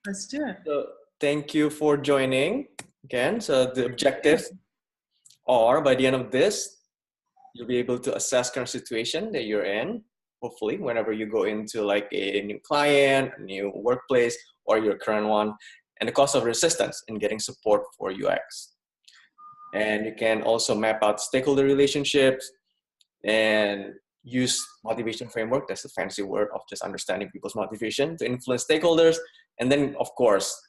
Let's do it. So thank you for joining again. So the objectives are, by the end of this, you'll be able to assess current situation that you're in. Hopefully, whenever you go into like a new client, a new workplace, or your current one, and the cost of resistance in getting support for UX. And you can also map out stakeholder relationships and use motivation framework. That's the fancy word of just understanding people's motivation to influence stakeholders. And then, of course,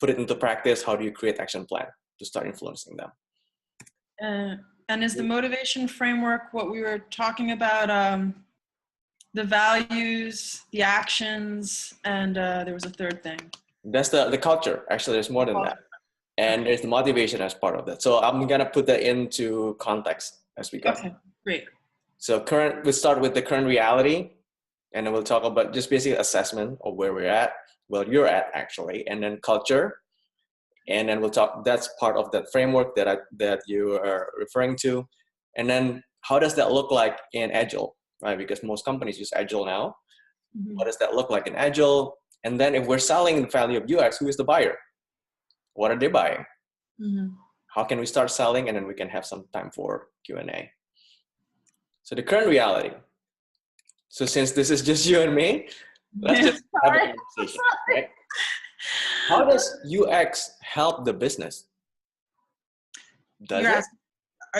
put it into practice. How do you create action plan to start influencing them? And is the motivation framework what we were talking about? The values, the actions, and there was a third thing. That's the culture. Actually, there's more than that. And there's the motivation as part of that. So I'm gonna put that into context as we go. Okay, great. So we'll start with the current reality, and then we'll talk about just basic assessment of where we're at, well, you're at actually, and then culture. And then we'll talk, that's part of that framework that you are referring to. And then how does that look like in Agile, right? Because most companies use Agile now. Mm-hmm. What does that look like in Agile? And then if we're selling the value of UX, who is the buyer? What are they buying? Mm-hmm. How can we start selling? And then we can have some time for Q&A. So the current reality. So since this is just you and me, let's just have a conversation, right? How does UX help the business? Are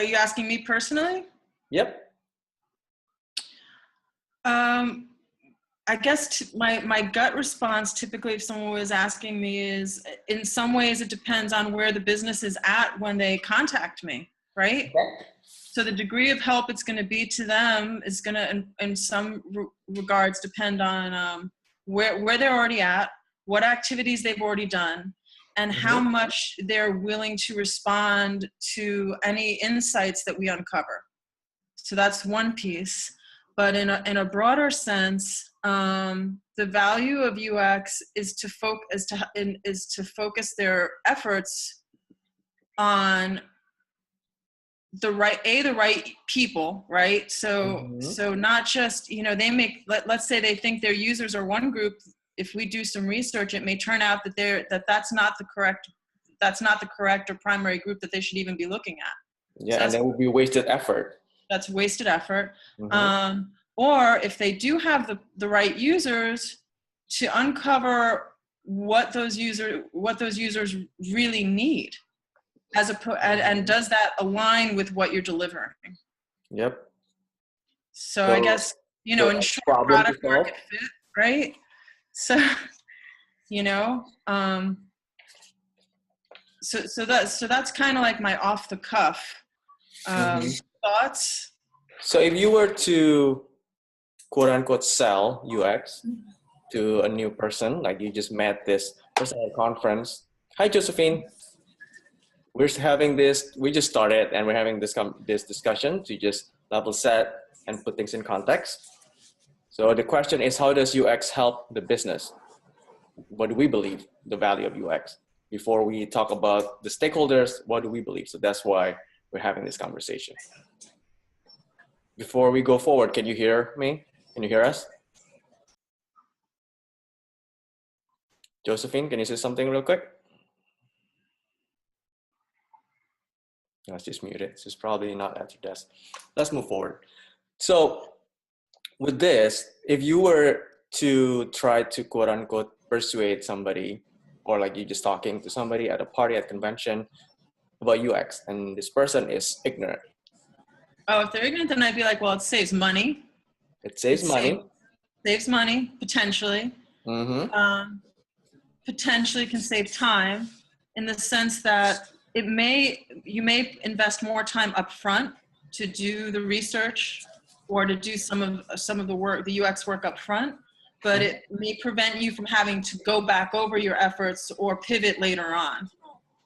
you asking me personally? Yep. I guess my gut response typically if someone was asking me is, in some ways it depends on where the business is at when they contact me, right? Okay. So the degree of help it's going to be to them is going to, in some regards, depend on where they're already at, what activities they've already done, and how much they're willing to respond to any insights that we uncover. So that's one piece. But in a broader sense, the value of UX is to focus their efforts on the right people, right? So so not just, they make, let's say they think their users are one group. If we do some research, it may turn out that that's not the correct or primary group that they should even be looking at. Yeah, so and that would be wasted effort. That's wasted effort. Or if they do have the right users, to uncover what those users really need, and does that align with what you're delivering? Yep. So I guess, in short, product market fit, right? So, so that's kind of like my off the cuff thoughts. So if you were to quote unquote sell UX to a new person, like you just met this person at a conference. Hi, Josephine. We just started and we're having this discussion to just level set and put things in context. So the question is, how does UX help the business? What do we believe the value of UX? Before we talk about the stakeholders, what do we believe? So that's why we're having this conversation. Before we go forward, can you hear me? Can you hear us? Josephine, can you say something real quick? No, she's muted. She's probably not at your desk. Let's move forward. So with this, if you were to try to quote unquote persuade somebody, or like you just talking to somebody at a party, at convention about UX, and this person is ignorant. Oh, if they're ignorant, then I'd be like, well, it saves money. It saves money. Saves money, potentially. Potentially can save time, in the sense that you may invest more time up front to do the research or to do some of the work, the UX work up front, but it may prevent you from having to go back over your efforts or pivot later on.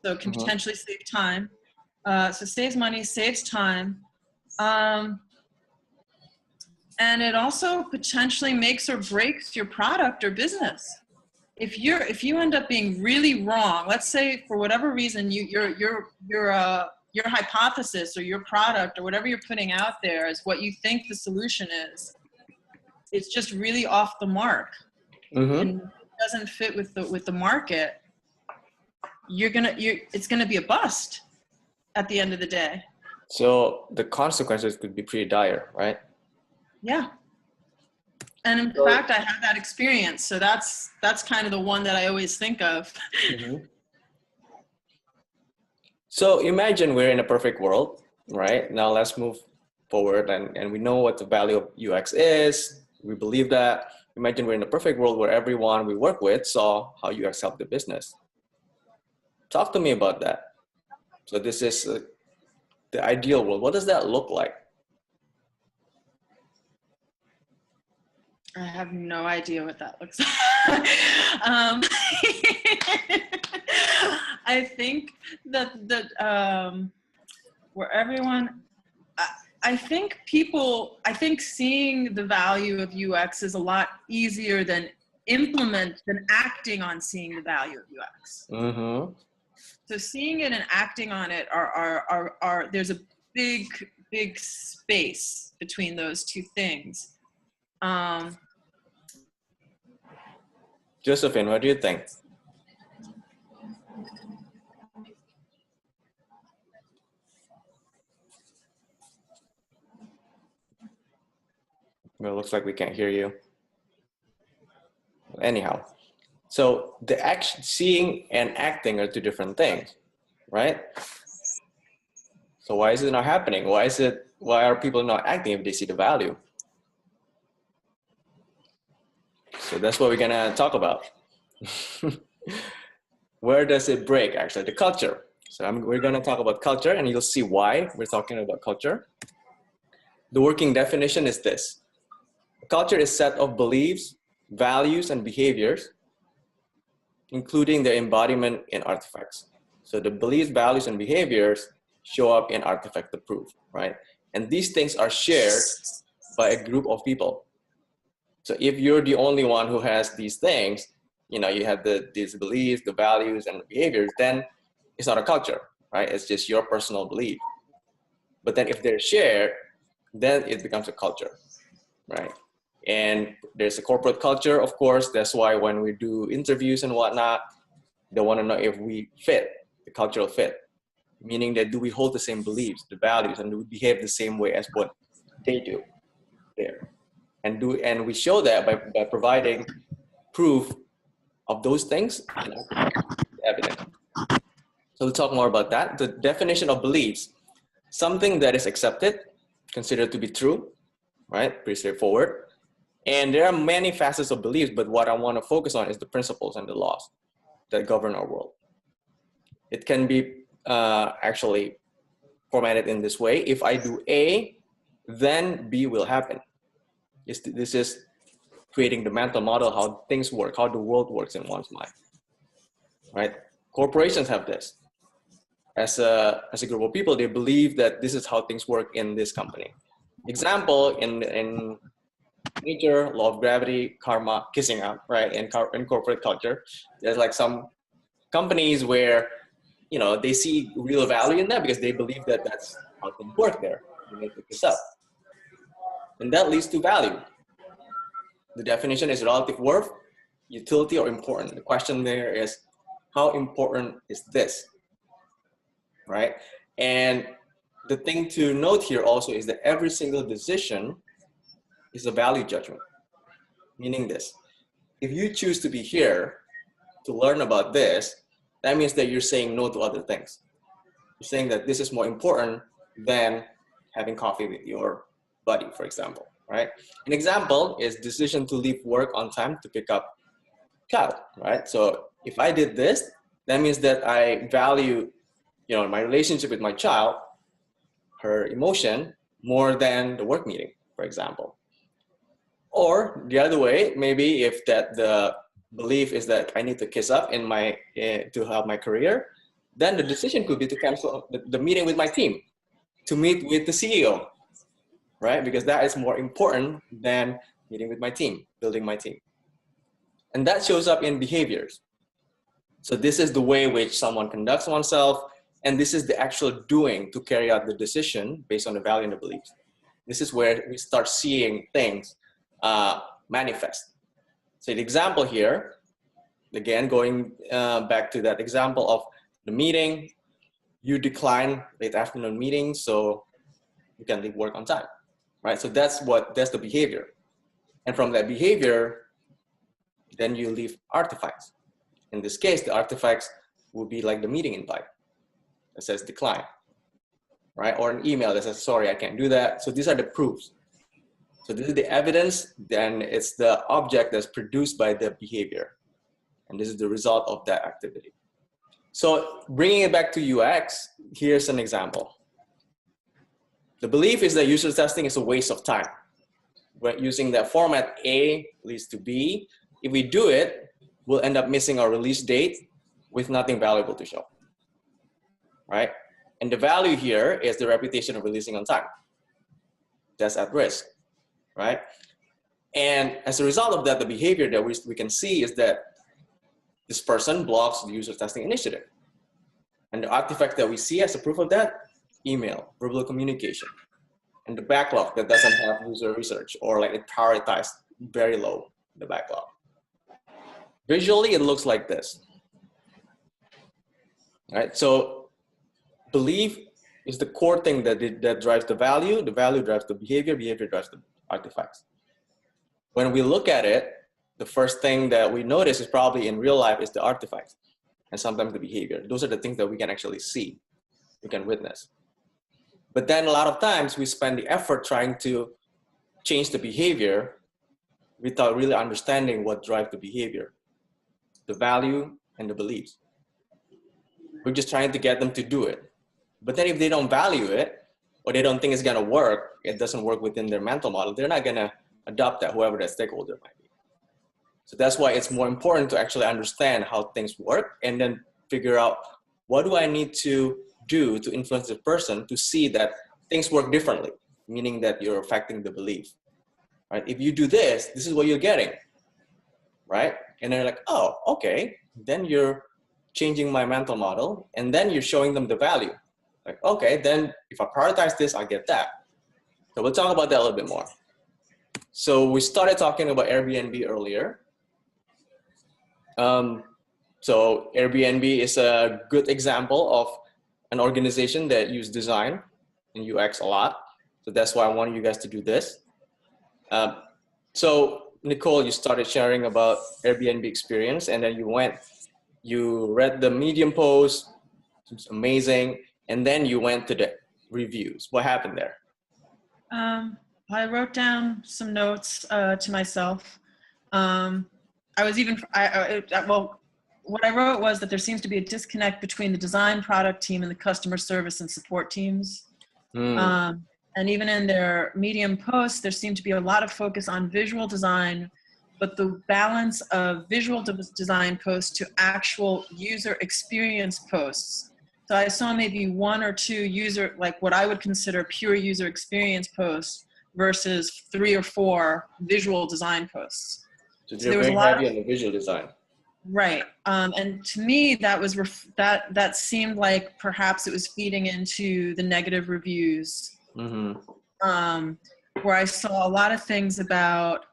So it can potentially save time. So saves money, saves time. And it also potentially makes or breaks your product or business. If you end up being really wrong, let's say for whatever reason your hypothesis or your product or whatever you're putting out there is what you think the solution is, it's just really off the mark. And doesn't fit with the market, it's gonna be a bust at the end of the day. So the consequences could be pretty dire, right? Yeah. And in fact, I had that experience. So that's kind of the one that I always think of. Mm-hmm. So imagine we're in a perfect world, right? Now let's move forward, and we know what the value of UX is. We believe that. Imagine we're in a perfect world where everyone we work with saw how UX helped the business. Talk to me about that. So this is the ideal world. What does that look like? I have no idea what that looks like. I think that where everyone, I think seeing the value of UX is a lot easier than acting on seeing the value of UX. Mm-hmm. So seeing it and acting on it are there's a big space between those two things. Josephine, what do you think? Well, it looks like we can't hear you. Anyhow, so the seeing and acting are two different things, right? So why is it not happening? Why are people not acting if they see the value? So that's what we're gonna talk about. Where does it break? Actually, the culture. So we're gonna talk about culture, and you'll see why we're talking about culture. The working definition is this: culture is a set of beliefs, values, and behaviors, including their embodiment in artifacts. So the beliefs, values, and behaviors show up in artifact of proof, right? And these things are shared by a group of people. So if you're the only one who has these things, you have these beliefs, the values, and the behaviors, then it's not a culture, right? It's just your personal belief. But then if they're shared, then it becomes a culture, right? And there's a corporate culture, of course. That's why when we do interviews and whatnot, they want to know if we fit, the cultural fit. Meaning that do we hold the same beliefs, the values, and do we behave the same way as what they do there? And we show that by providing proof of those things and evidence. So we'll talk more about that. The definition of beliefs: something that is accepted, considered to be true, right? Pretty straightforward. And there are many facets of beliefs, but what I want to focus on is the principles and the laws that govern our world. It can be actually formatted in this way: if I do A, then B will happen. This is creating the mental model, how things work, how the world works in one's mind, right? Corporations have this. As a group of people, they believe that this is how things work in this company. Example, in nature, law of gravity, karma, kissing up, right? In corporate culture, there's like some companies where they see real value in that because they believe that that's how things work there. You need to kiss up, and that leads to value. The definition is relative worth, utility, or important. The question there is, how important is this, right? And the thing to note here also is that every single decision is a value judgment. Meaning this: if you choose to be here to learn about this, that means that you're saying no to other things. You're saying that this is more important than having coffee with your buddy, for example, right? An example is decision to leave work on time to pick up child, right? So if I did this, that means that I value, my relationship with my child, her emotion, more than the work meeting, for example. Or the other way, maybe if the belief is that I need to kiss up to help my career, then the decision could be to cancel the meeting with my team, to meet with the CEO, right? Because that is more important than meeting with my team, building my team. And that shows up in behaviors. So this is the way in which someone conducts oneself, and this is the actual doing to carry out the decision based on the value and the beliefs. This is where we start seeing things manifest. So the example here, again, going back to that example of the meeting, you decline late afternoon meetings, so you can leave work on time, right? So that's the behavior. And from that behavior, then you leave artifacts. In this case, the artifacts will be like the meeting invite that says decline, right? Or an email that says, sorry, I can't do that. So these are the proofs. So this is the evidence, then it's the object that's produced by the behavior. And this is the result of that activity. So bringing it back to UX, here's an example. The belief is that user testing is a waste of time. We're using that format A leads to B. If we do it, we'll end up missing our release date with nothing valuable to show, right? And the value here is the reputation of releasing on time. That's at risk, right? And as a result of that, the behavior that we can see is that this person blocks the user testing initiative. And the artifact that we see as a proof of that, email, verbal communication, and the backlog that doesn't have user research, or like it prioritized very low, the backlog. Visually, it looks like this, right? So belief is the core thing that drives the value drives the behavior drives the artifacts. When we look at it, the first thing that we notice is probably in real life is the artifacts and sometimes the behavior. Those are the things that we can actually see, we can witness. But then a lot of times we spend the effort trying to change the behavior without really understanding what drives the behavior, the value and the beliefs. We're just trying to get them to do it. But then if they don't value it, or they don't think it's gonna work, it doesn't work within their mental model, they're not gonna adopt that, whoever that stakeholder might be. So that's why it's more important to actually understand how things work and then figure out what do I need to do to influence the person to see that things work differently, meaning that you're affecting the belief, right? If you do this, this is what you're getting, right? And they're like, oh, okay. Then you're changing my mental model and then you're showing them the value. Like, okay, then if I prioritize this, I get that. So we'll talk about that a little bit more. So we started talking about Airbnb earlier. So Airbnb is a good example of an organization that use design and UX a lot. So that's why I wanted you guys to do this. So Nicole, you started sharing about Airbnb experience and then you read the Medium post, it was amazing. And then you went to the reviews. What happened there? I wrote down some notes to myself. Well, what I wrote was that there seems to be a disconnect between the design product team and the customer service and support teams. And even in their Medium posts, there seemed to be a lot of focus on visual design, but the balance of visual design posts to actual user experience posts. So I saw maybe one or two like what I would consider pure user experience posts versus 3 or 4 visual design posts. So there was a lot heavy on the visual design. Right. And to me, that was that seemed like perhaps it was feeding into the negative reviews, where I saw a lot of things about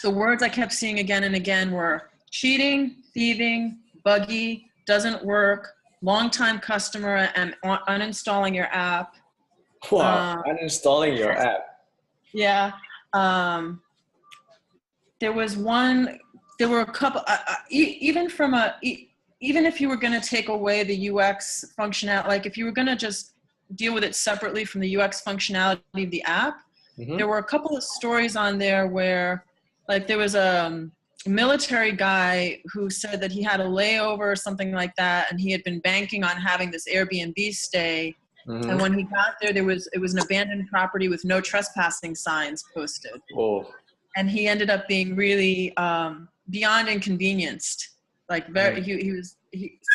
the words I kept seeing again and again were cheating, thieving, buggy, doesn't work, long-time customer, and uninstalling your app. Wow, uninstalling your app. Yeah. There were a couple, even if you were going to take away the UX functionality, like if you were going to just deal with it separately from the UX functionality of the app, there were a couple of stories on there where, like, there was a military guy who said that he had a layover or something like that, and he had been banking on having this Airbnb stay. And when he got there, it was an abandoned property with no trespassing signs posted. Oh. And he ended up being really beyond inconvenienced. Like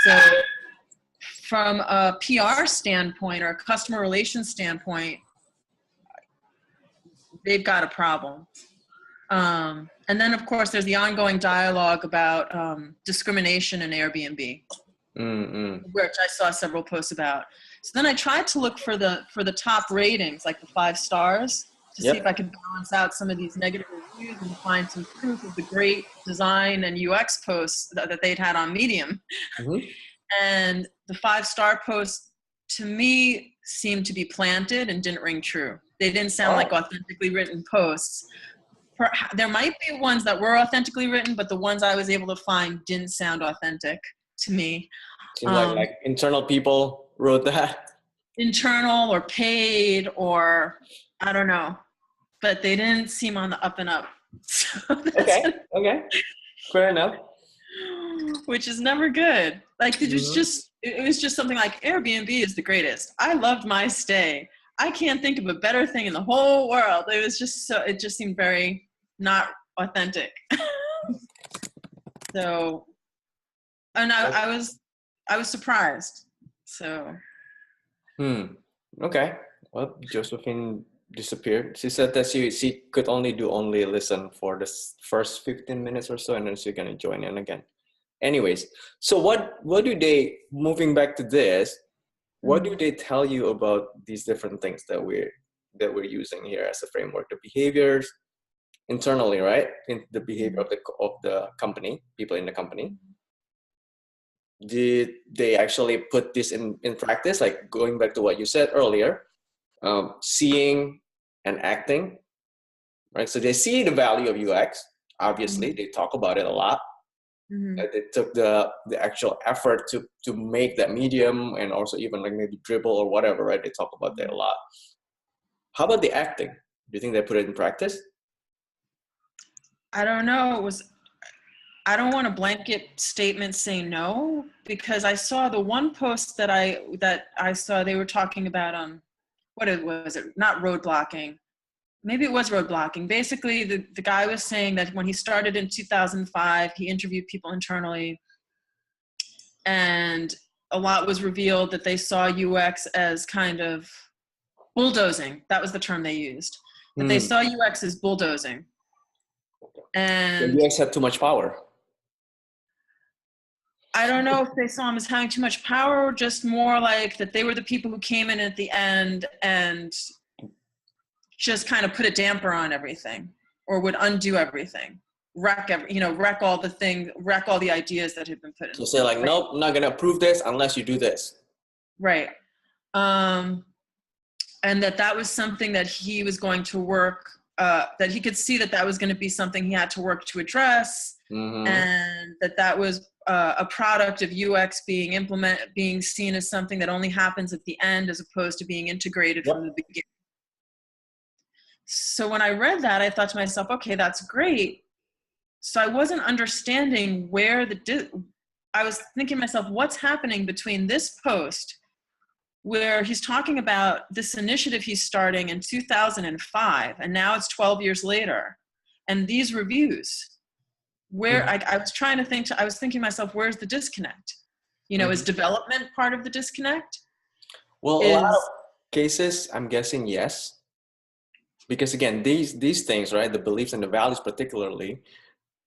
so from a PR standpoint or a customer relations standpoint, they've got a problem. And then of course there's the ongoing dialogue about discrimination in Airbnb, which I saw several posts about. So then I tried to look for the top ratings, like the 5 stars. to see Yep. if I could balance out some of these negative reviews and find some proof of the great design and UX posts that they'd had on Medium. Mm-hmm. And the 5-star posts to me seemed to be planted and didn't ring true. They didn't sound like authentically written posts. There might be ones that were authentically written, but the ones I was able to find didn't sound authentic to me. Seems like internal people wrote that. Internal or paid or I don't know, but they didn't seem on the up and up. So Okay. Fair enough. Which is never good. Like it was just something like Airbnb is the greatest. I loved my stay. I can't think of a better thing in the whole world. It was just it just seemed very not authentic. So, and I was surprised. So. Okay. Well, Josephine disappeared. She said that she could only listen for the first 15 minutes or so, and then she's gonna join in again. Anyways, so what do they, moving back to this, what do they tell you about these different things that we're using here as a framework? The behaviors internally, right? In the behavior of the company, people in the company. Did they actually put this in practice? Like going back to what you said earlier, seeing and acting, right? So they see the value of UX. Obviously, they talk about it a lot. They took the actual effort to make that medium, and also even like maybe dribble or whatever, right? They talk about that a lot. How about the acting? Do you think they put it in practice? I don't know. I don't want a blanket statement saying no, because I saw the one post that I saw, they were talking about what was it? Not road blocking. Maybe it was road blocking. Basically, the guy was saying that when he started in 2005, he interviewed people internally, and a lot was revealed that they saw UX as kind of bulldozing. That was the term they used. That they saw UX as bulldozing. And the UX had too much power. I don't know if they saw him as having too much power, or just more like that they were the people who came in at the end and just kind of put a damper on everything, or would undo everything, wreck all the ideas that had been put in. So say like, nope, I'm not gonna approve this unless you do this. Right. And that was something that he was going to work, that he could see that was going to be something he had to work to address, and that was a product of UX being seen as something that only happens at the end as opposed to being integrated from the beginning. So when I read that, I thought to myself, okay, that's great. So I wasn't understanding I was thinking to myself, what's happening between this post where he's talking about this initiative he's starting in 2005, and now it's 12 years later, and these reviews, where I was trying to think, I was thinking to myself, where's the disconnect? Is development part of the disconnect? Well, a lot of cases, I'm guessing yes. Because again, these things, right, the beliefs and the values particularly,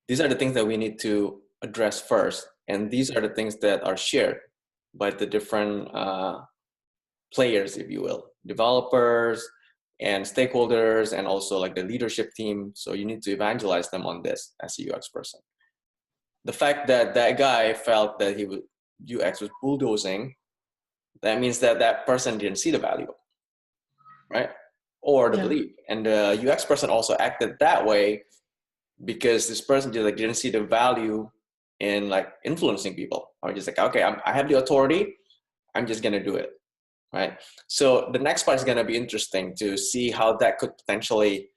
these are the things that we need to address first. And these are the things that are shared by the different players, if you will, developers and stakeholders, and also like the leadership team. So you need to evangelize them on this as a UX person. The fact that that guy felt that UX was bulldozing, that means that person didn't see the value, right? Or the belief. And the UX person also acted that way because this person didn't see the value in like influencing people, or just like, okay, I have the authority, I'm just gonna do it, right? So the next part is gonna be interesting to see how that could potentially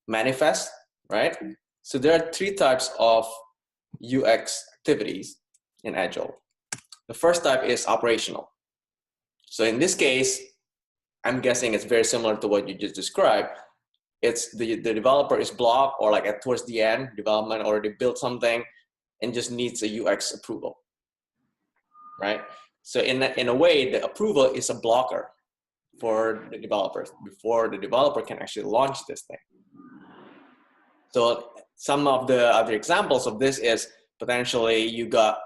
manifest, right? So there are 3 types of UX activities in Agile. The first type is operational. So in this case, I'm guessing it's very similar to what you just described. It's the developer is blocked, or like towards the end, development already built something and just needs a UX approval, right? So in a way, the approval is a blocker for the developers before the developer can actually launch this thing. So some of the other examples of this is potentially you got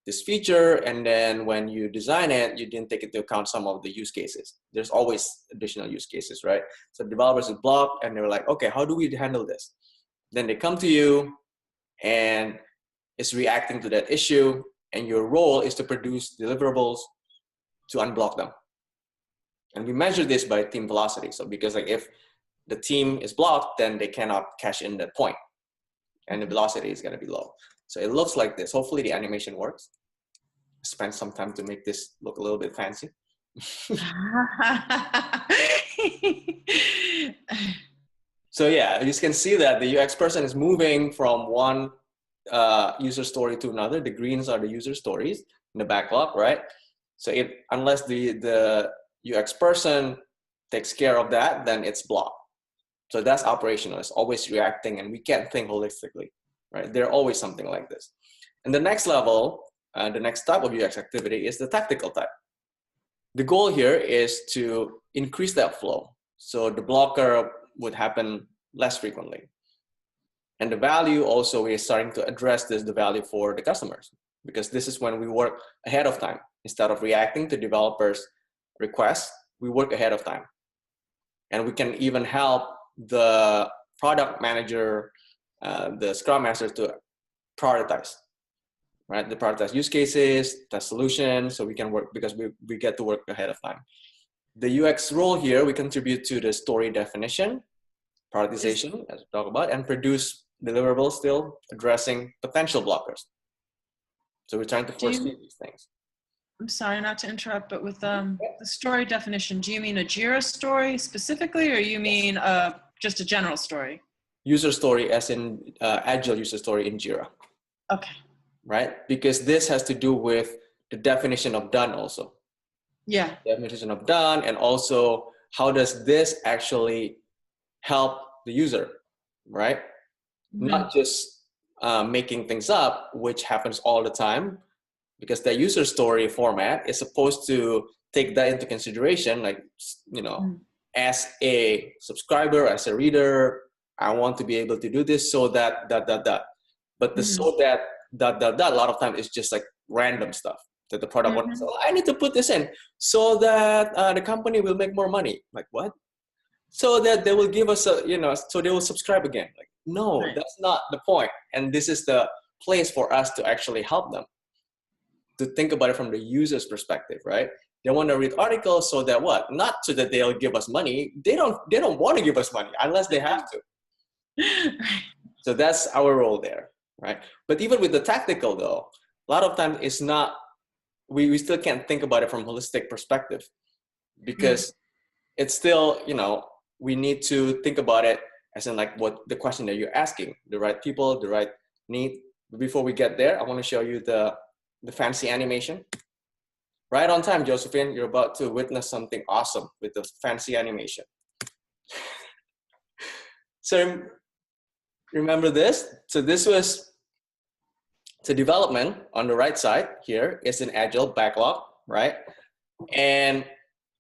this feature, and then when you design it, you didn't take into account some of the use cases. There's always additional use cases, right? So developers would block, and they were like, okay, how do we handle this? Then they come to you, and it's reacting to that issue, and your role is to produce deliverables to unblock them. And we measure this by team velocity. So because like if the team is blocked, then they cannot cash in that point, and the velocity is going to be low. So it looks like this. Hopefully the animation works. Spend some time to make this look a little bit fancy. So yeah, you can see that the UX person is moving from one user story to another. The greens are the user stories in the backlog, right? So unless the UX person takes care of that, then it's blocked. So that's operational. It's always reacting, and we can't think holistically, right? There's always something like this. And the next level, the next type of UX activity is the tactical type. The goal here is to increase that flow. So the blocker would happen less frequently. And the value also, we're starting to address the value for the customers, because this is when we work ahead of time. Instead of reacting to developers' requests, we work ahead of time. And we can even help the product manager, the Scrum Master to prioritize, right? The prioritize use cases, the solutions, so we can work, because we get to work ahead of time. The UX role here, we contribute to the story definition, prioritization, as we talk about, and produce deliverables still addressing potential blockers. So we're trying to foresee these things. I'm sorry not to interrupt, but with the story definition, do you mean a JIRA story specifically, or you mean just a general story? User story, as in agile user story in JIRA. Okay. Right? Because this has to do with the definition of done also. Yeah. Definition of done, and also how does this actually help the user, right? Mm-hmm. Not just making things up, which happens all the time, because the user story format is supposed to take that into consideration. Like, you know, as a subscriber, as a reader, I want to be able to do this so that, But the so that, a lot of times is just like random stuff that the product wants. So I need to put this in so that the company will make more money. Like, what? So that they will give us a, so they will subscribe again. Like, no, that's not the point. And this is the place for us to actually help them to think about it from the user's perspective, right? They want to read articles so that what? Not so that they'll give us money. They don't want to give us money unless they have to. So that's our role there, right? But even with the tactical though, a lot of times it's not, we still can't think about it from a holistic perspective, because it's still, we need to think about it as in like what the question that you're asking, the right people, the right need. Before we get there, I want to show you the fancy animation. Right on time, Josephine, you're about to witness something awesome with the fancy animation. So remember this? So this was the development on the right side here is an agile backlog, right? And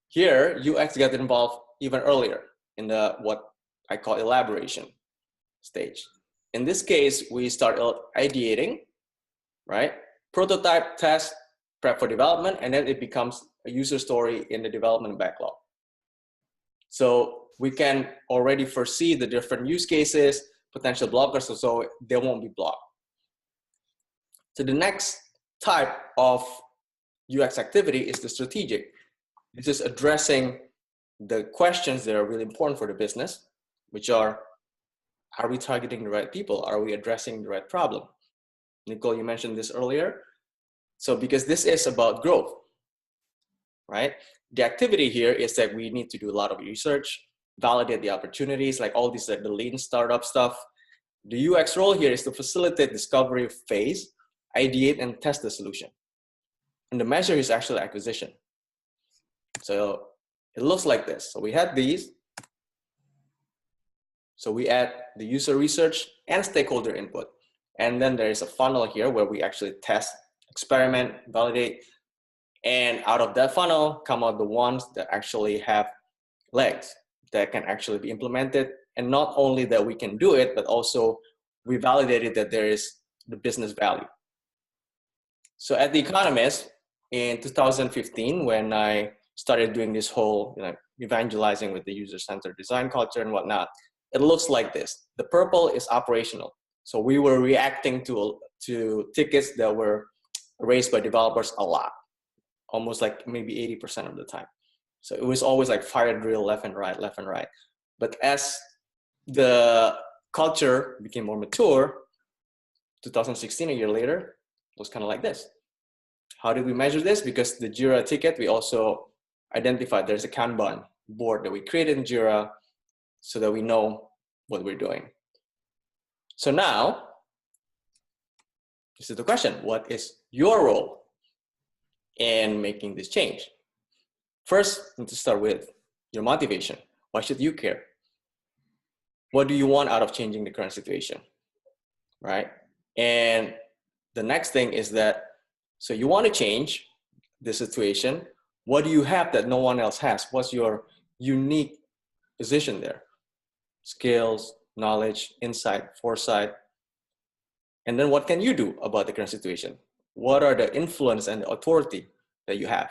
here UX got involved even earlier in the what I call elaboration stage. In this case, we start ideating, right? Prototype, test, prep for development, and then it becomes a user story in the development backlog. So we can already foresee the different use cases, potential blockers, so they won't be blocked. So the next type of UX activity is the strategic. This is addressing the questions that are really important for the business, which are we targeting the right people? Are we addressing the right problem? Nicole, you mentioned this earlier. So because this is about growth, right? The activity here is that we need to do a lot of research, validate the opportunities, like all these, like the lean startup stuff. The UX role here is to facilitate discovery phase, ideate and test the solution. And the measure is actually acquisition. So it looks like this. So we had these. So we add the user research and stakeholder input. And then there is a funnel here where we actually test, experiment, validate, and out of that funnel come out the ones that actually have legs that can actually be implemented. And not only that we can do it, but also we validated that there is the business value. So at The Economist in 2015, when I started doing this whole, evangelizing with the user-centered design culture and whatnot, it looks like this. The purple is operational. So we were reacting to tickets that were raised by developers a lot, almost like maybe 80% of the time. So it was always like fire drill left and right, left and right. But as the culture became more mature, 2016, a year later, it was kind of like this. How did we measure this? Because the Jira ticket, we also identified there's a Kanban board that we created in Jira so that we know what we're doing. So now, this is the question. What is your role in making this change? First, we need to start with your motivation. Why should you care? What do you want out of changing the current situation, right? And the next thing is that, so you want to change the situation. What do you have that no one else has? What's your unique position there? Skills, knowledge, insight, foresight. And then what can you do about the current situation? What are the influence and the authority that you have?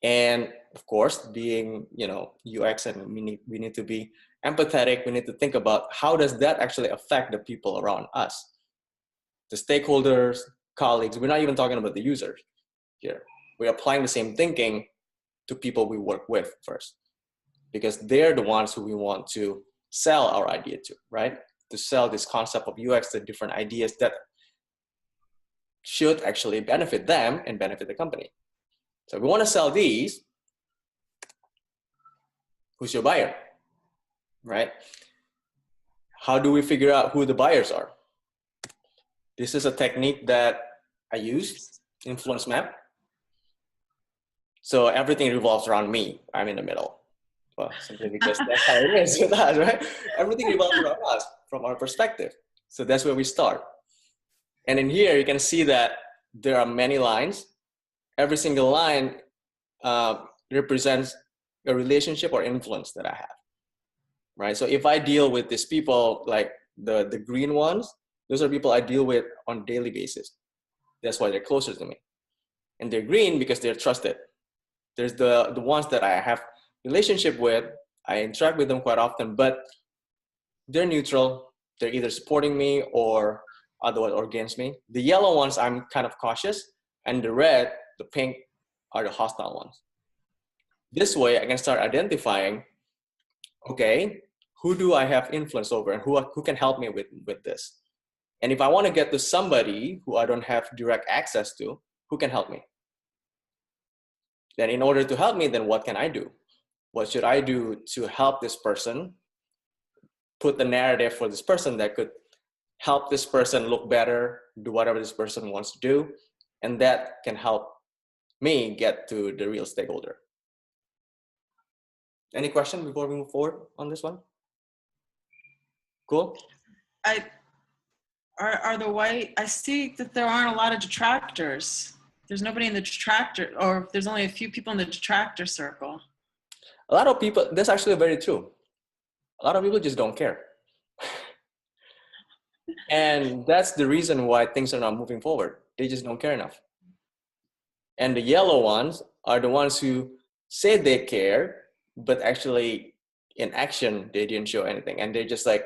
And of course, being, UX, and we need to be empathetic. We need to think about how does that actually affect the people around us, the stakeholders, colleagues. We're not even talking about the users here. We're applying the same thinking to people we work with first, because they're the ones who we want to sell our idea to, right? To sell this concept of UX, the different ideas that should actually benefit them and benefit the company. So we want to sell these. Who's your buyer, right? How do we figure out who the buyers are? This is a technique that I use, influence map. So everything revolves around me. I'm in the middle. Well, simply because that's how it is with us, right? Everything revolves around us from our perspective. So that's where we start. And in here, you can see that there are many lines. Every single line represents a relationship or influence that I have, right? So if I deal with these people, like the green ones, those are people I deal with on a daily basis. That's why they're closer to me. And they're green because they're trusted. There's the ones that I have relationship with, I interact with them quite often, but they're neutral. They're either supporting me or otherwise or against me. The yellow ones, I'm kind of cautious, and the red, the pink, are the hostile ones. This way, I can start identifying, okay, who do I have influence over and who can help me with this? And if I want to get to somebody who I don't have direct access to, who can help me? Then in order to help me, then what can I do? What should I do to help this person, put the narrative for this person that could help this person look better, do whatever this person wants to do, and that can help me get to the real stakeholder. Any question before we move forward on this one? Cool. Are the white, I see that there aren't a lot of detractors. There's nobody in the detractor, or there's only a few people in the detractor circle. A lot of people, that's actually very true. A lot of people just don't care. And that's the reason why things are not moving forward. They just don't care enough. And the yellow ones are the ones who say they care, but actually in action, they didn't show anything. And they're just like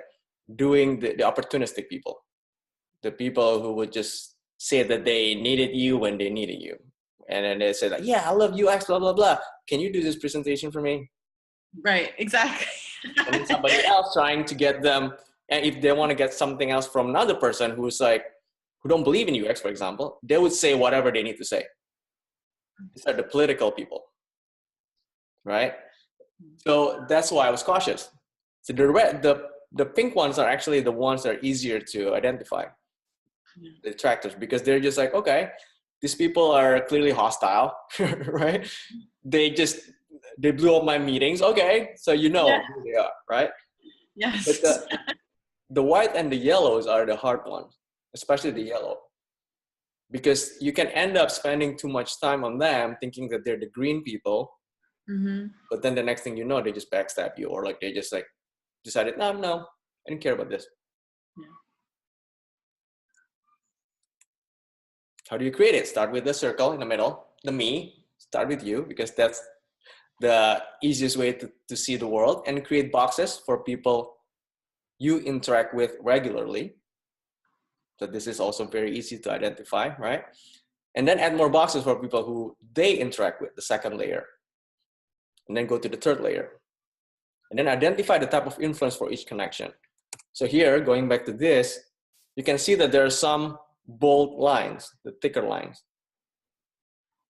doing the opportunistic people. The people who would just say that they needed you when they needed you. And then they say like, yeah, I love UX, blah, blah, blah. Can you do this presentation for me? Right, exactly. And then somebody else trying to get them, and if they want to get something else from another person who's like, who don't believe in UX, for example, they would say whatever they need to say. These are the political people, right? So that's why I was cautious. So the pink ones are actually the ones that are easier to identify, the detractors, because they're just like, okay, these people are clearly hostile, right? They blew up my meetings. Okay, so you know who they are, right? Yes. But the white and the yellows are the hard ones, especially the yellow, because you can end up spending too much time on them thinking that they're the green people. Mm-hmm. But then the next thing you know, they just backstab you, or like they just like decided, no, I didn't care about this. Yeah. How do you create it? Start with the circle in the middle, the me, start with you, because that's the easiest way to see the world, and create boxes for people you interact with regularly. So this is also very easy to identify, right? And then add more boxes for people who they interact with, the second layer. And then go to the third layer. And then identify the type of influence for each connection. So here, going back to this, you can see that there are some bold lines, the thicker lines.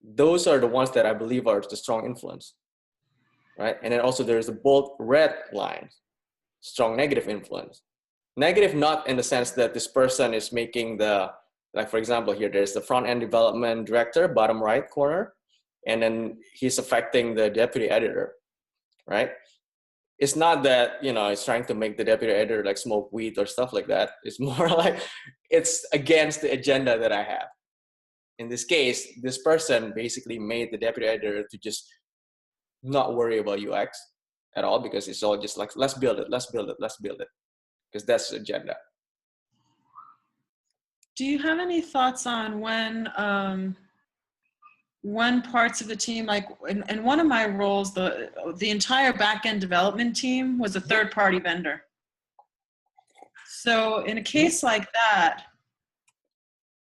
Those are the ones that I believe are the strong influence, right? And then also there's the bold red lines, strong negative influence. Negative not in the sense that this person is making the, like for example here, there's the front end development director, bottom right corner, and then he's affecting the deputy editor, right? It's not that, you know, it's trying to make the deputy editor like smoke weed or stuff like that. It's more like it's against the agenda that I have. In this case, this person basically made the deputy editor to just not worry about UX at all, because it's all just like, let's build it, let's build it, let's build it, because that's the agenda. Do you have any thoughts on when parts of the team, like in one of my roles, the entire back-end development team was a third-party vendor. So in a case like that,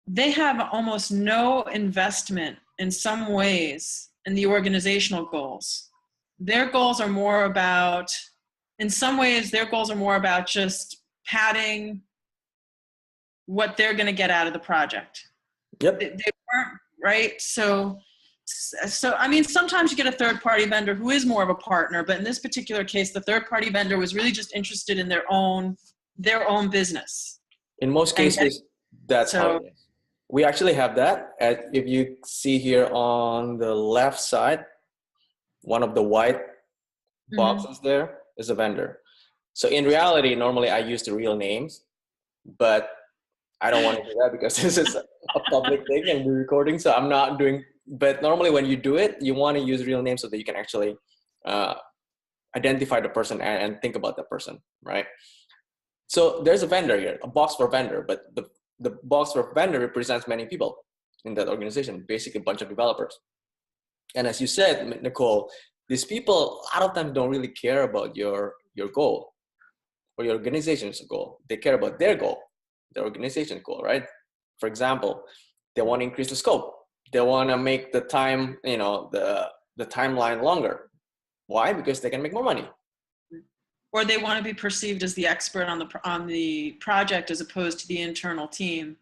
they have almost no investment in some ways in the organizational goals. Their goals are more about, in some ways, their goals are more about just padding what they're going to get out of the project. Yep. They weren't, right? So I mean, sometimes you get a third-party vendor who is more of a partner, but in this particular case, the third-party vendor was really just interested in their own business. In most cases, that's how it is. We actually have that. If you see here on the left side, one of the white boxes there is a vendor. So in reality, normally I use the real names, but I don't want to do that because this is a public thing and we're recording, so I'm not doing, but normally when you do it, you want to use real names so that you can actually identify the person and think about the person, right? So there's a vendor here, a box for vendor, but the box for vendor represents many people in that organization, basically a bunch of developers. And as you said, Nicole, these people a lot of times don't really care about your goal or your organization's goal. They care about their goal, their organization's goal, right? For example, they want to increase the scope. They want to make the time, you know, the timeline longer. Why? Because they can make more money. Or they want to be perceived as the expert on the project as opposed to the internal team.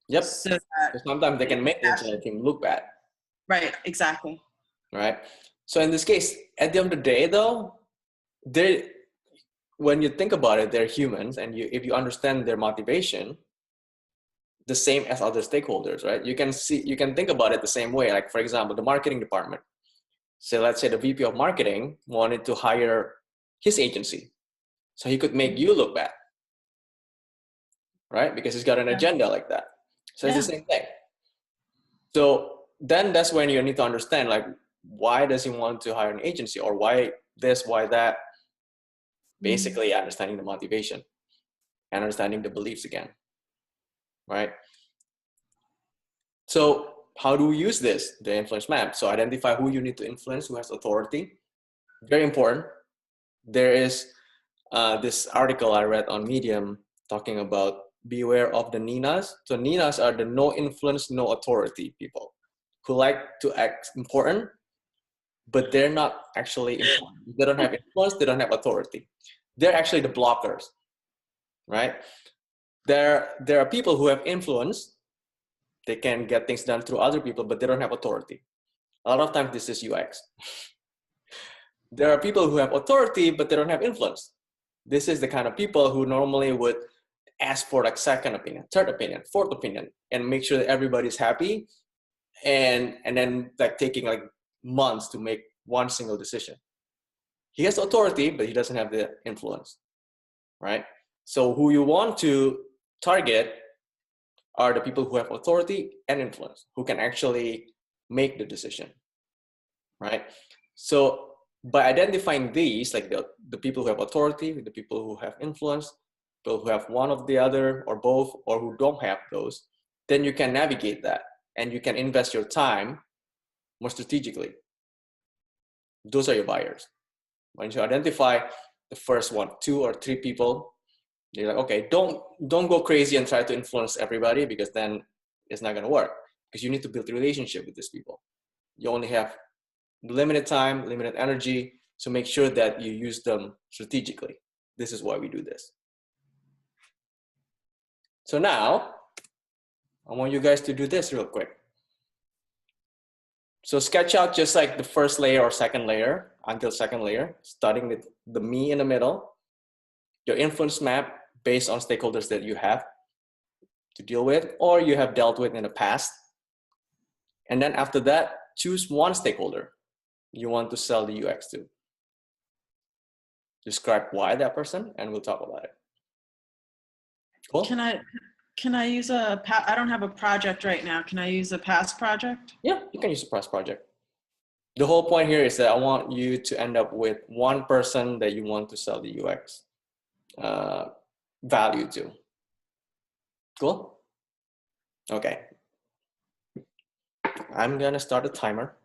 Yep. So sometimes they can make the internal team look bad. Right, exactly. Right. So in this case, at the end of the day, though, when you think about it, they're humans, and if you understand their motivation, the same as other stakeholders, right? You can think about it the same way. Like for example, the marketing department. So let's say the VP of marketing wanted to hire his agency, so he could make you look bad, right? Because he's got an agenda like that. So it's the same thing. So then that's when you need to understand, like, why does he want to hire an agency, or why this, why that? Basically understanding the motivation and understanding the beliefs again, right? So how do we use this, the influence map? So identify who you need to influence, who has authority. Very important. There is this article I read on Medium talking about beware of the Ninas. So Ninas are the no influence, no authority people who like to act important, but they're not actually important. They don't have influence, they don't have authority. They're actually the blockers, right? There are people who have influence. They can get things done through other people, but they don't have authority. A lot of times this is UX. There are people who have authority, but they don't have influence. This is the kind of people who normally would ask for like second opinion, third opinion, fourth opinion, and make sure that everybody's happy, and then like taking like months to make one single decision. He has authority, but he doesn't have the influence, right? So who you want to target are the people who have authority and influence, who can actually make the decision, right? So by identifying these, like the people who have authority, the people who have influence, people who have one of the other or both, or who don't have those, then you can navigate that and you can invest your time more strategically. Those are your buyers. Once you identify the first one, 2 or 3 people, you're like, okay, don't go crazy and try to influence everybody, because then it's not going to work, because you need to build a relationship with these people. You only have limited time, limited energy, so make sure that you use them strategically. This is why we do this. So now I want you guys to do this real quick. So sketch out just like the first layer or second layer until second layer, starting with the me in the middle, your influence map based on stakeholders that you have to deal with or you have dealt with in the past. And then after that, choose one stakeholder you want to sell the UX to. Describe why that person, and we'll talk about it. Cool? Can I use I don't have a project right now. Can I use a past project? Yeah, you can use a past project. The whole point here is that I want you to end up with one person that you want to sell the UX value to. Cool? Okay. I'm gonna start a timer.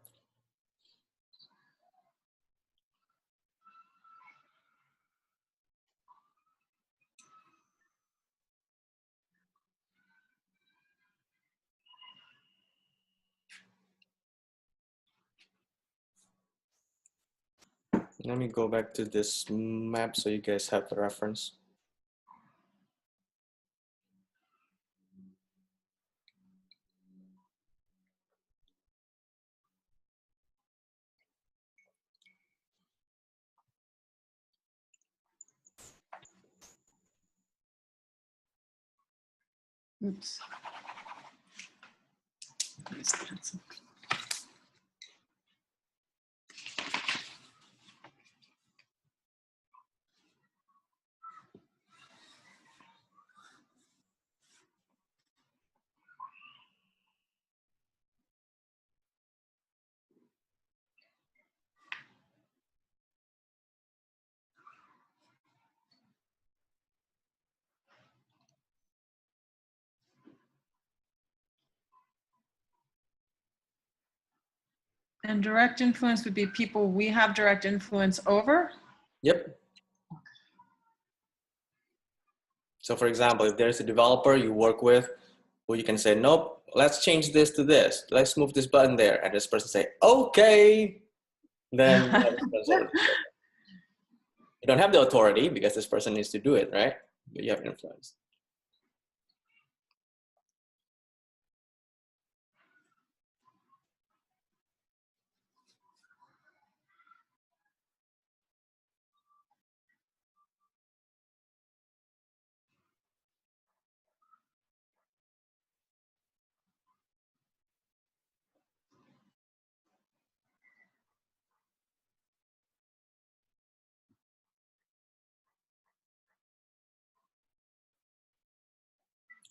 Let me go back to this map so you guys have the reference. Oops. 'Cause and direct influence would be people we have direct influence over? Yep. So for example, if there's a developer you work with who you can say, nope, let's change this to this. Let's move this button there. And this person say, okay. Then you don't have the authority because this person needs to do it, right? But you have influence.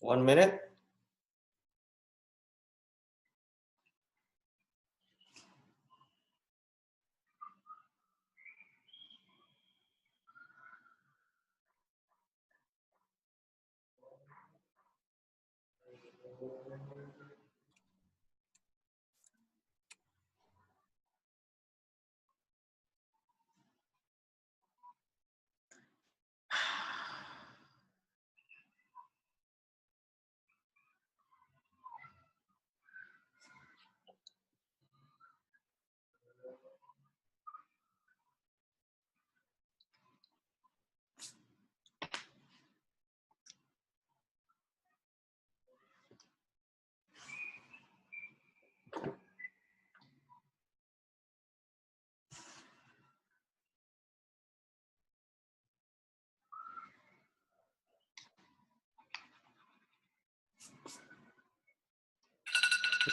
One minute.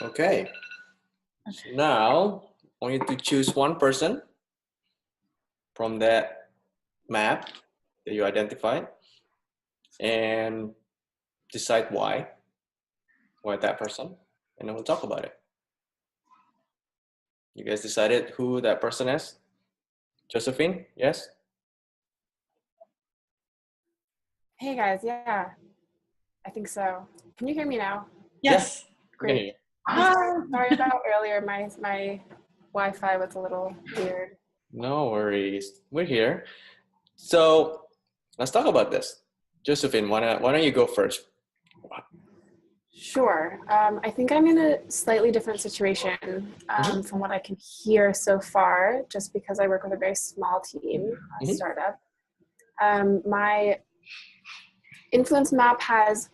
Okay. So now I want you to choose one person from that map that you identified and decide why that person, and then we'll talk about it. You guys decided who that person is? Josephine, yes? Hey guys, yeah, I think so. Can you hear me now? Yes. Yeah, Great. Sorry about earlier. My Wi-Fi was a little weird. No worries. We're here. So let's talk about this. Josephine, why don't you go first? Sure. I think I'm in a slightly different situation from what I can hear so far, just because I work with a very small team, a startup. My influence map has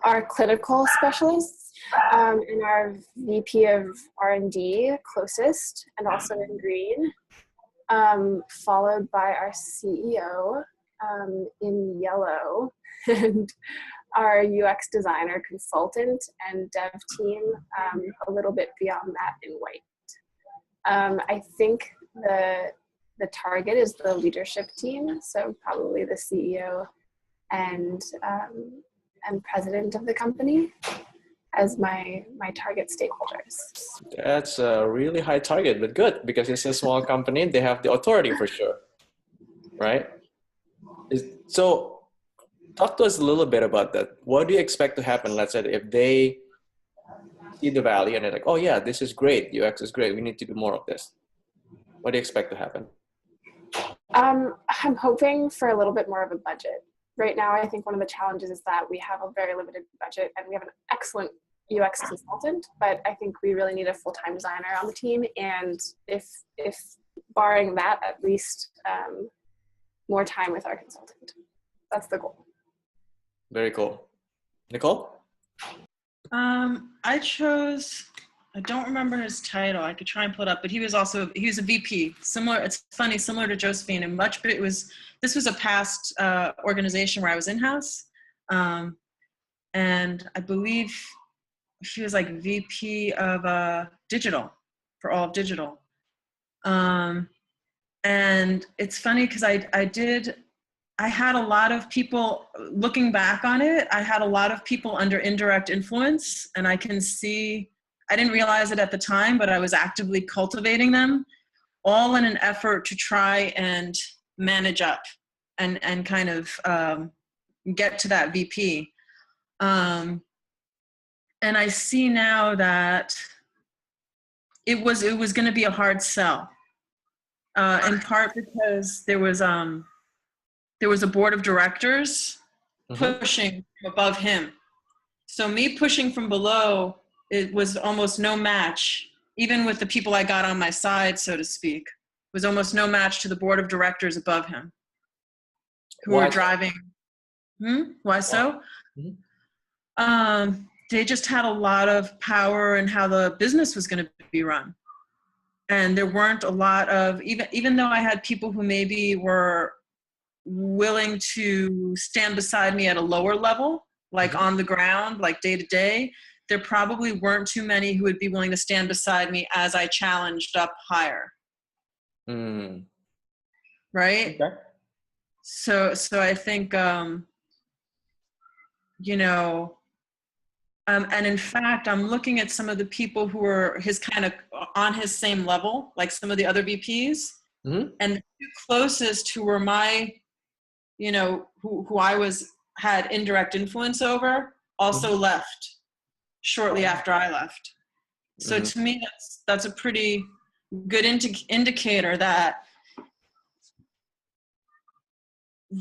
our clinical specialists and our VP of R&D closest, and also in green, followed by our CEO in yellow, and our UX designer consultant and dev team a little bit beyond that in white. I think the target is the leadership team, so probably the CEO and president of the company as my target stakeholders. That's a really high target, but good, because it's a small company. They have the authority for sure, right? So talk to us a little bit about that. What do you expect to happen, let's say, if they see the value and they're like, oh yeah, this is great, UX is great, we need to do more of this. What do you expect to happen? I'm hoping for a little bit more of a budget. Right now, I think one of the challenges is that we have a very limited budget and we have an excellent UX consultant, but I think we really need a full-time designer on the team. And if barring that, at least more time with our consultant. That's the goal. Very cool. Nicole? I don't remember his title. I could try and pull it up, but he was a VP. Similar, it's funny, similar to Josephine, and this was a past organization where I was in-house. And I believe he was like VP of digital, for all of digital. And it's funny because I had a lot of people, looking back on it, I had a lot of people under indirect influence, and I can see, I didn't realize it at the time, but I was actively cultivating them, all in an effort to try and manage up and kind of get to that VP. And I see now that it was going to be a hard sell, in part because there was a board of directors pushing above him. So me pushing from below, it was almost no match, even with the people I got on my side, so to speak, was almost no match to the board of directors above him who were driving. Why so? They just had a lot of power in how the business was going to be run. And there weren't a lot of, even though I had people who maybe were willing to stand beside me at a lower level, like on the ground, like day to day, there probably weren't too many who would be willing to stand beside me as I challenged up higher. Right? Okay. So I think, and in fact, I'm looking at some of the people who were his kind of on his same level, like some of the other VPs, and the two closest who were my, who I had indirect influence over, also left shortly after I left. So to me, that's a pretty good indicator that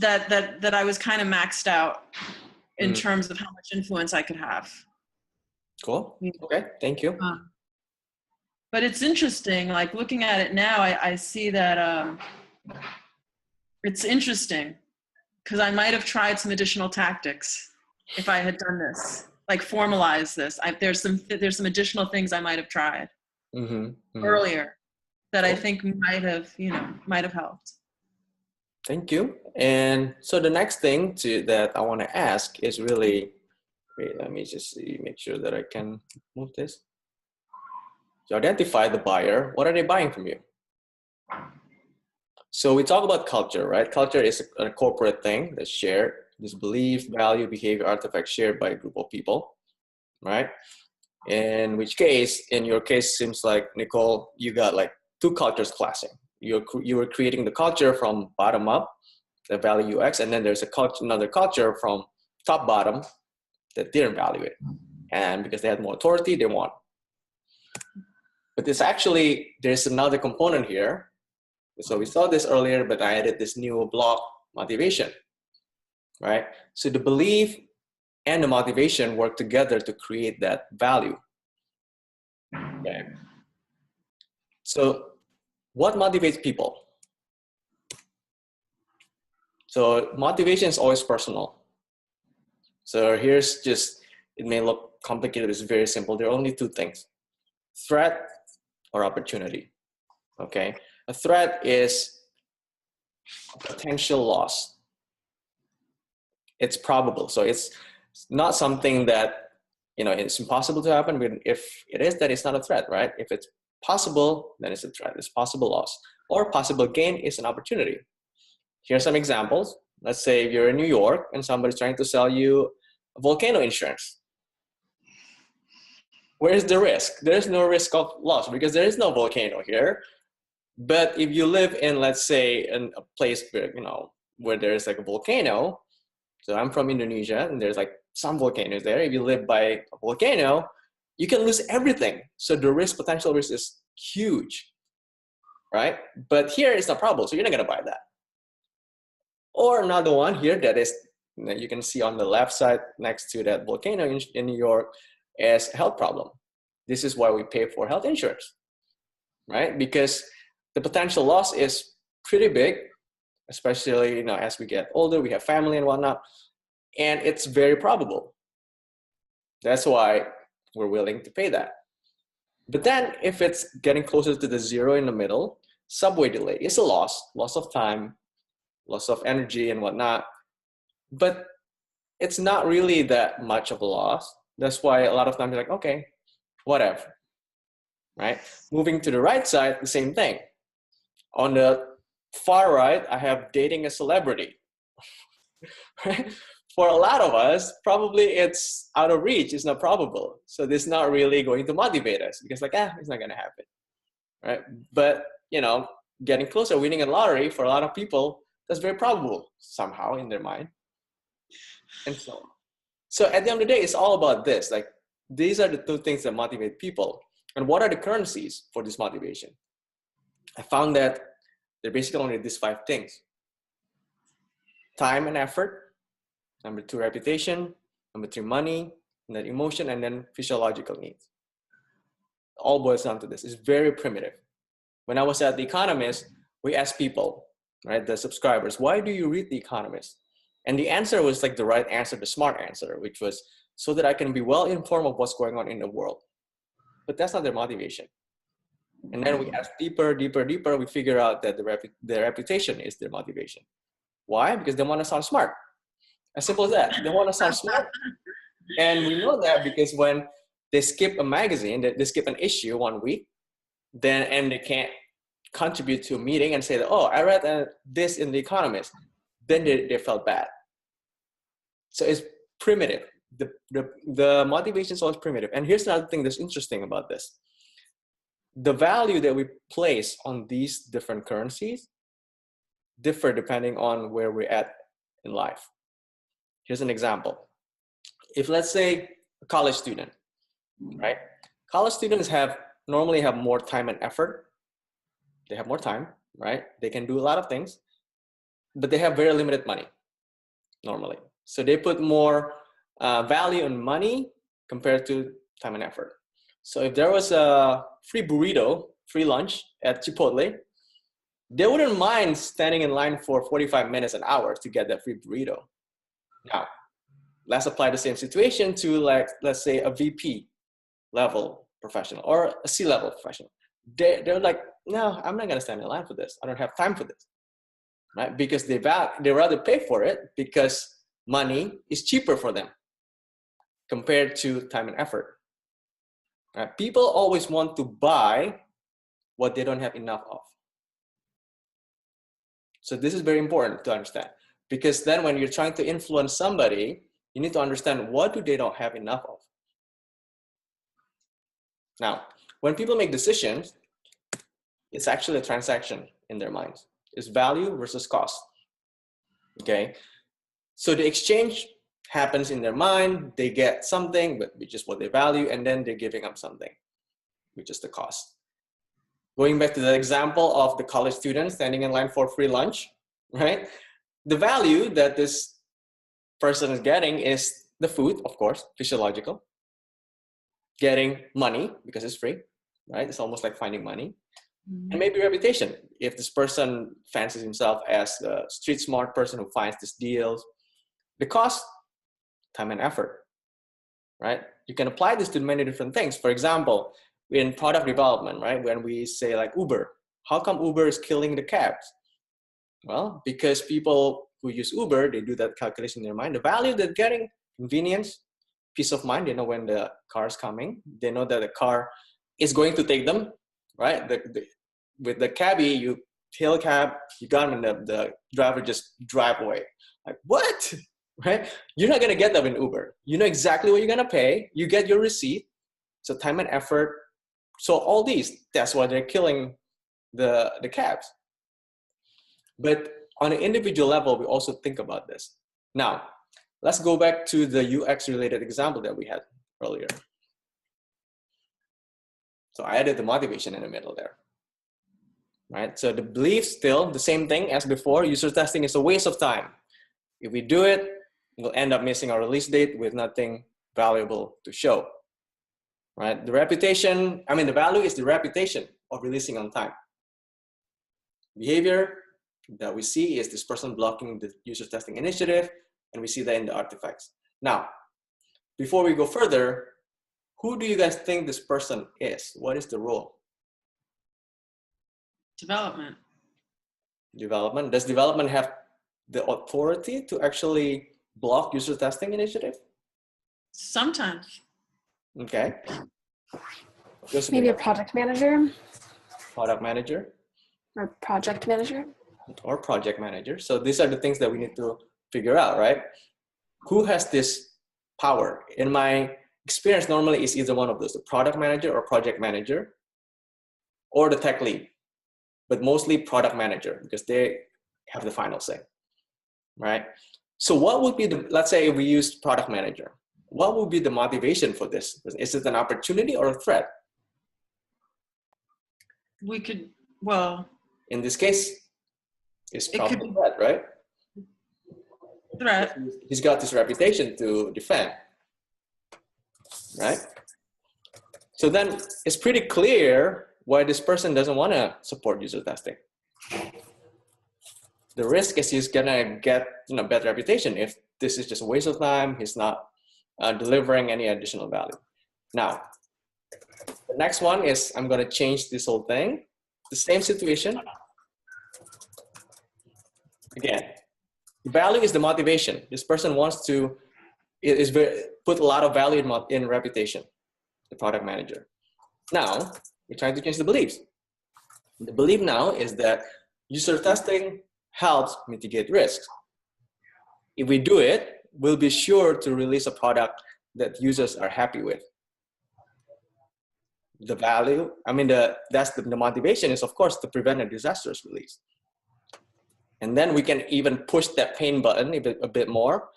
I was kind of maxed out in terms of how much influence I could have. Cool. Okay, thank you. But it's interesting, like looking at it now, I see that it's interesting because I might have tried some additional tactics if I had done this, like formalize this. There's some additional things I might have tried earlier that I think might have helped. Thank you. And so the next thing that I want to ask is really, wait, let me just make sure that I can move this. To identify the buyer, what are they buying from you? So we talk about culture, right? Culture is a corporate thing that's shared. This belief, value, behavior, artifacts shared by a group of people, right? In which case, in your case, seems like, Nicole, you got like two cultures clashing. You were creating the culture from bottom up, the value UX, and then there's another culture from top bottom that didn't value it. And because they had more authority, they want But it's actually, there's another component here. So we saw this earlier, but I added this new block, motivation, right? So the belief and the motivation work together to create that value. Okay. So what motivates people? So motivation is always personal. So here's just, it may look complicated, it's very simple. There are only two things: threat or opportunity. Okay. A threat is a potential loss. It's probable. So it's not something that, you know, it's impossible to happen. But if it is, then it's not a threat, right? If it's possible, then it's a threat. It's possible loss. Or possible gain is an opportunity. Here's some examples. Let's say if you're in New York and somebody's trying to sell you a volcano insurance. Where's the risk? There's no risk of loss because there is no volcano here. But if you live in, let's say, in a place where, you know, where there's like a volcano, so I'm from Indonesia and there's like some volcanoes there. If you live by a volcano, you can lose everything. So the risk, potential risk is huge, right? But here it's not probable, so you're not gonna buy that. Or another one here that is, you can see on the left side next to that volcano in New York is a health problem. This is why we pay for health insurance, right? Because the potential loss is pretty big, especially, you know, as we get older, we have family and whatnot, and it's very probable. That's why we're willing to pay that. But then if it's getting closer to the zero in the middle, subway delay is a loss of time, loss of energy and whatnot, but it's not really that much of a loss. That's why a lot of times you're like, okay, whatever, right? Moving to the right side, the same thing. On the far right, I have dating a celebrity. Right? For a lot of us, probably it's out of reach, it's not probable. So this is not really going to motivate us because like, it's not gonna happen, right? But, you know, getting closer, winning a lottery for a lot of people, that's very probable somehow in their mind. And so on. So at the end of the day, it's all about this. Like, these are the two things that motivate people. And what are the currencies for this motivation? I found that they're basically only these 5 things: time and effort, number 2, reputation, number 3, money, and then emotion, and then physiological needs. It all boils down to this. It's very primitive. When I was at The Economist, we asked people, right, the subscribers, why do you read The Economist? And the answer was like the right answer, the smart answer, which was so that I can be well informed of what's going on in the world. But that's not their motivation. And then we ask deeper, we figure out that their reputation is their motivation. Why? Because they want to sound smart. As simple as that. They want to sound smart. And we know that because when they skip a magazine, they skip an issue 1 week, and they can't contribute to a meeting and say that, oh, I read this in The Economist, then they felt bad. So it's primitive. The motivation is always primitive. And here's another thing that's interesting about this. The value that we place on these different currencies differ depending on where we're at in life. Here's an example. If, let's say, a college student, right? College students normally have more time and effort. They have more time, right? They can do a lot of things, but they have very limited money normally. So they put more value on money compared to time and effort. So if there was a free burrito, free lunch at Chipotle, they wouldn't mind standing in line for 45 minutes, an hour to get that free burrito. Now, let's apply the same situation to, like, let's say a VP level professional or a C-level professional. They're like, no, I'm not gonna stand in line for this. I don't have time for this, right? Because they rather pay for it because money is cheaper for them compared to time and effort. Right? People always want to buy what they don't have enough of. So this is very important to understand, because then when you're trying to influence somebody, you need to understand what do they don't have enough of. Now, when people make decisions, it's actually a transaction in their minds. It's value versus cost. Okay? So the exchange happens in their mind. They get something, which is what they value, and then they're giving up something, which is the cost. going back to the example of the college student standing in line for free lunch, right? The value that this person is getting is the food, of course, physiological. Getting money because it's free, right? It's almost like finding money. And maybe reputation. If this person fancies himself as a street smart person who finds these deals, the cost, time and effort, right? You can apply this to many different things. For example, in product development, right? When we say like Uber, how come Uber is killing the cabs? Well, because people who use Uber, they do that calculation in their mind. The value they're getting, convenience, peace of mind. They know when the car is coming. They know that the car is going to take them, right? With the cabbie, you hail a cab, you got them, and the driver just drive away. Like, what? Right? You're not going to get that in Uber. You know exactly what you're going to pay. You get your receipt. So time and effort. So all these, that's why they're killing the cabs. But on an individual level, we also think about this. Now, let's go back to the UX related example that we had earlier. So I added the motivation in the middle there, right? So the belief still the same thing as before. User testing is a waste of time. If we do it, we'll end up missing our release date with nothing valuable to show, right? The reputation, the value is the reputation of releasing on time. Behavior that we see is this person blocking the user testing initiative, and we see that in the artifacts. Now, before we go further, who do you guys think this person is? What is the role? Development. Development. Does development have the authority to actually block user testing initiative? Sometimes. Okay. Maybe a product manager. Product manager. Or project manager. Or project manager. So these are the things that we need to figure out, right? Who has this power? In my experience, normally it's either one of those, the product manager or project manager, or the tech lead, but mostly product manager because they have the final say, right? So what would be let's say we use product manager, what would be the motivation for this? Is it an opportunity or a threat? In this case, it's probably a threat, right? Threat. He's got this reputation to defend, right? So then it's pretty clear why this person doesn't want to support user testing. The risk is he's gonna get bad reputation if this is just a waste of time. He's not delivering any additional value. Now, the next one is I'm gonna change this whole thing. The same situation. Again, value is the motivation. This person wants to put a lot of value in reputation, the product manager. Now, we're trying to change the beliefs. The belief now is that user testing helps mitigate risks. If we do it, we'll be sure to release a product that users are happy with. The value, that's the motivation is, of course, to prevent a disastrous release. And then we can even push that pain button a bit more.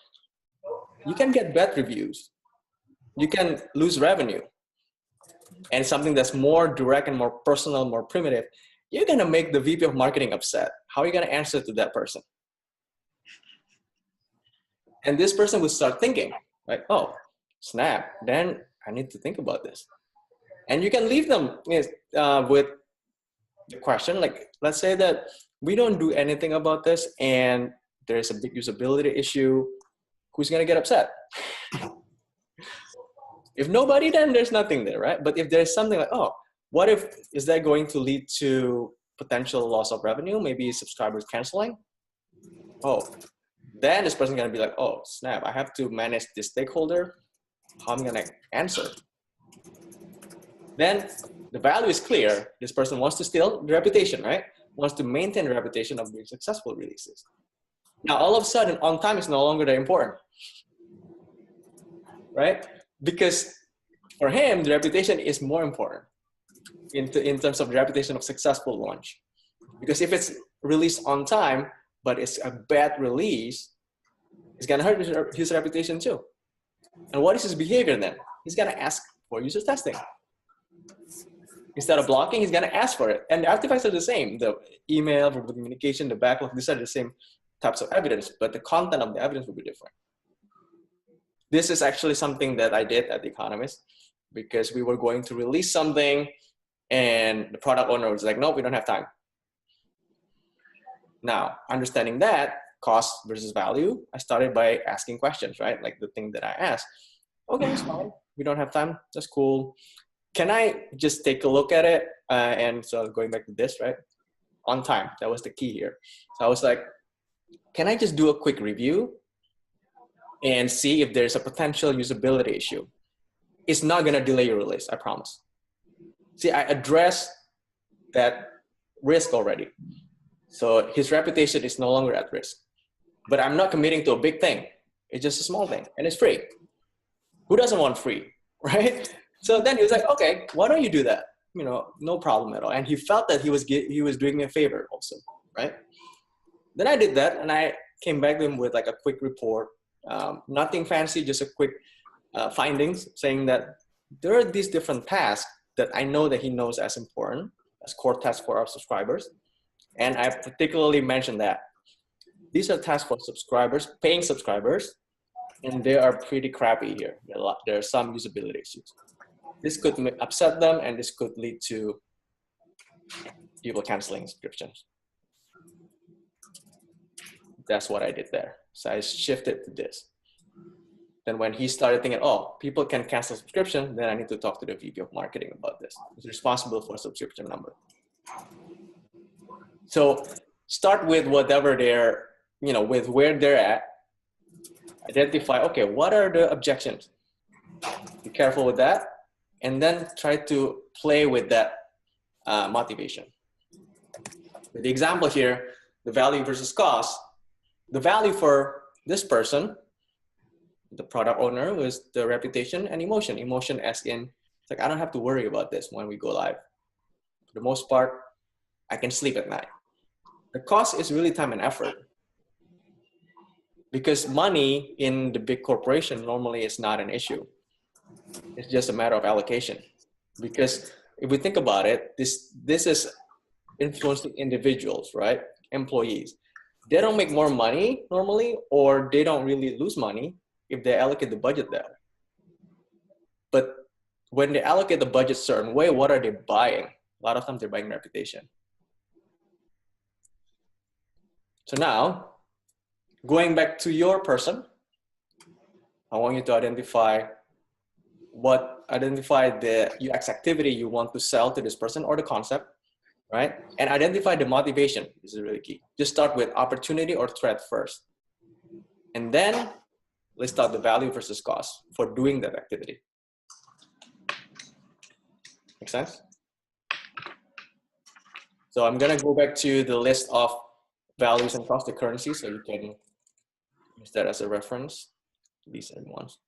You can get bad reviews. You can lose revenue. And something that's more direct and more personal, more primitive, you're gonna make the VP of marketing upset. How are you gonna answer to that person? And this person will start thinking, like, oh, snap, then I need to think about this. And you can leave them with the question, like, let's say that we don't do anything about this and there's a big usability issue, who's gonna get upset? If nobody, then there's nothing there, right? But if there's something like, oh, what if, is that going to lead to potential loss of revenue? Maybe subscribers canceling? Oh, then this person's gonna be like, oh, snap, I have to manage this stakeholder. How am I gonna answer? Then the value is clear. This person wants to steal the reputation, right? Wants to maintain the reputation of doing successful releases. Now, all of a sudden, on time is no longer that important, right? Because for him, the reputation is more important in terms of the reputation of successful launch. Because if it's released on time, but it's a bad release, it's gonna hurt his reputation too. And what is his behavior then? He's gonna ask for user testing. Instead of blocking, he's going to ask for it. And the artifacts are the same. The email, verbal communication, the backlog, these are the same types of evidence, but the content of the evidence will be different. This is actually something that I did at The Economist because we were going to release something and the product owner was like, nope, we don't have time. Now, understanding that, cost versus value, I started by asking questions, right? Like the thing that I asked. Okay, it's fine. We don't have time. That's cool. Can I just take a look at it? And so going back to this, right? On time. That was the key here. So I was like, can I just do a quick review and see if there's a potential usability issue? It's not going to delay your release, I promise. See, I addressed that risk already. So his reputation is no longer at risk. But I'm not committing to a big thing. It's just a small thing, and it's free. Who doesn't want free, right? So then he was like, okay, why don't you do that? You know, no problem at all. And he felt that he was doing me a favor also, right? Then I did that, and I came back to him with like a quick report. Nothing fancy, just a quick findings saying that there are these different tasks that I know that he knows as important, as core tasks for our subscribers. And I particularly mentioned that these are tasks for subscribers, paying subscribers, and they are pretty crappy here. There are some usability issues. This could upset them, and this could lead to people canceling subscriptions. That's what I did there. So I shifted to this. Then when he started thinking, oh, people can cancel subscription, then I need to talk to the VP of marketing about this. He's responsible for subscription number. So start with whatever they're, with where they're at. Identify, okay, what are the objections? Be careful with that. And then try to play with that motivation. The example here, the value versus cost. The value for this person, the product owner, was the reputation and emotion. Emotion as in, it's like, I don't have to worry about this when we go live. For the most part, I can sleep at night. The cost is really time and effort. Because money in the big corporation normally is not an issue. It's just a matter of allocation. Because if we think about it, this is influencing individuals, right? Employees. They don't make more money normally, or they don't really lose money if they allocate the budget there. But when they allocate the budget a certain way, what are they buying? A lot of times they're buying reputation. So now, going back to your person, I want you to identify the UX activity you want to sell to this person or the concept, right? And identify the motivation. This is really key. Just start with opportunity or threat first. And then list out the value versus cost for doing that activity. Make sense? So I'm gonna go back to the list of values and cost, the currency, so you can use that as a reference. These are the ones.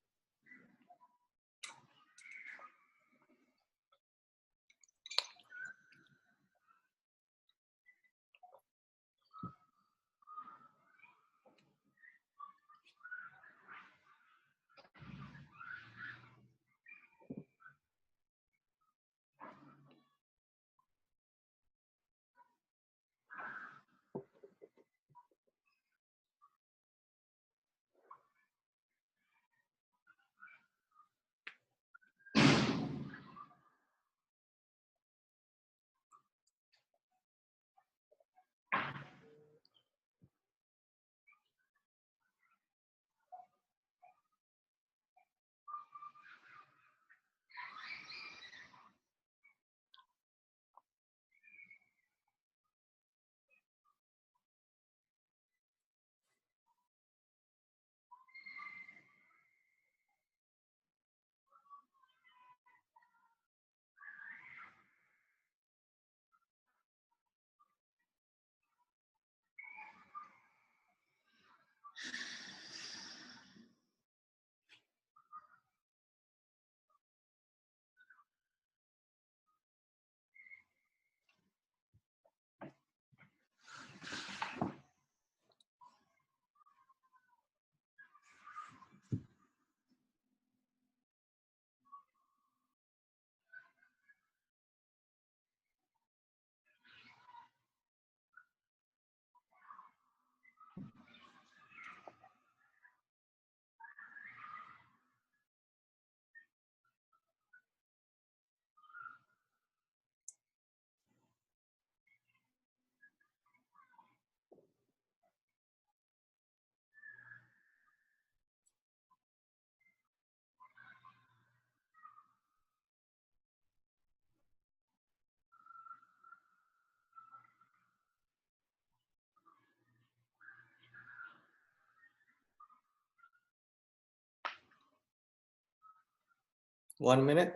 1 minute.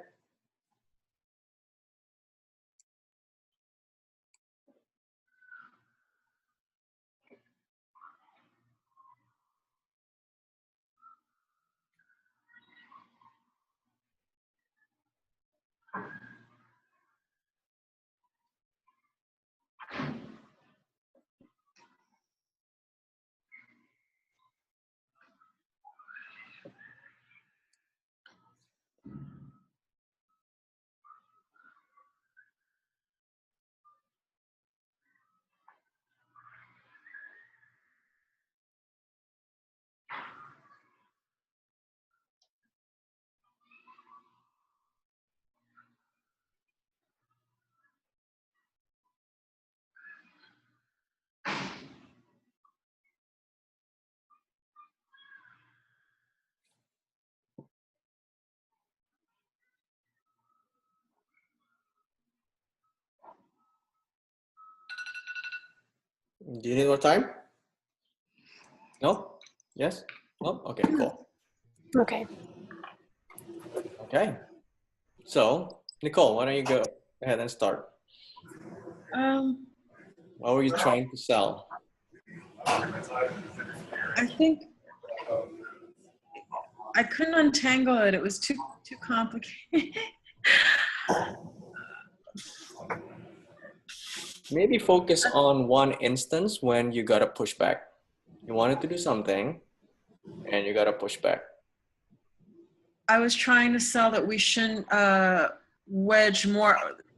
Do you need more time? No? Yes? No? Okay, cool. Okay. Okay. So, Nicole, why don't you go ahead and start? Um, What were you trying to sell? I think I couldn't untangle it. It was too complicated. Maybe focus on one instance when you got a pushback. You wanted to do something and you got a pushback. I was trying to sell that we shouldn't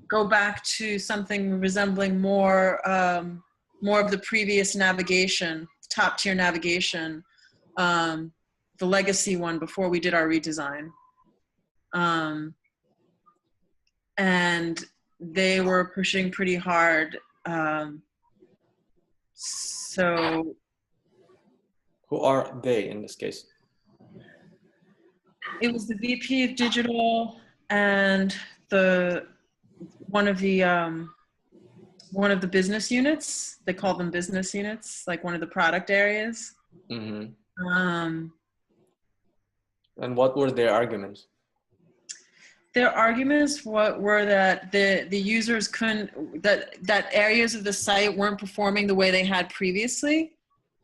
go back to something resembling more of the previous navigation, top tier navigation, the legacy one before we did our redesign. And they were pushing pretty hard. So Who are they in this case? it was the VP of digital and one of the business units. They call them business units, like one of the product areas. Mm-hmm. And what were their arguments? Their arguments were that the users couldn't, that areas of the site weren't performing the way they had previously,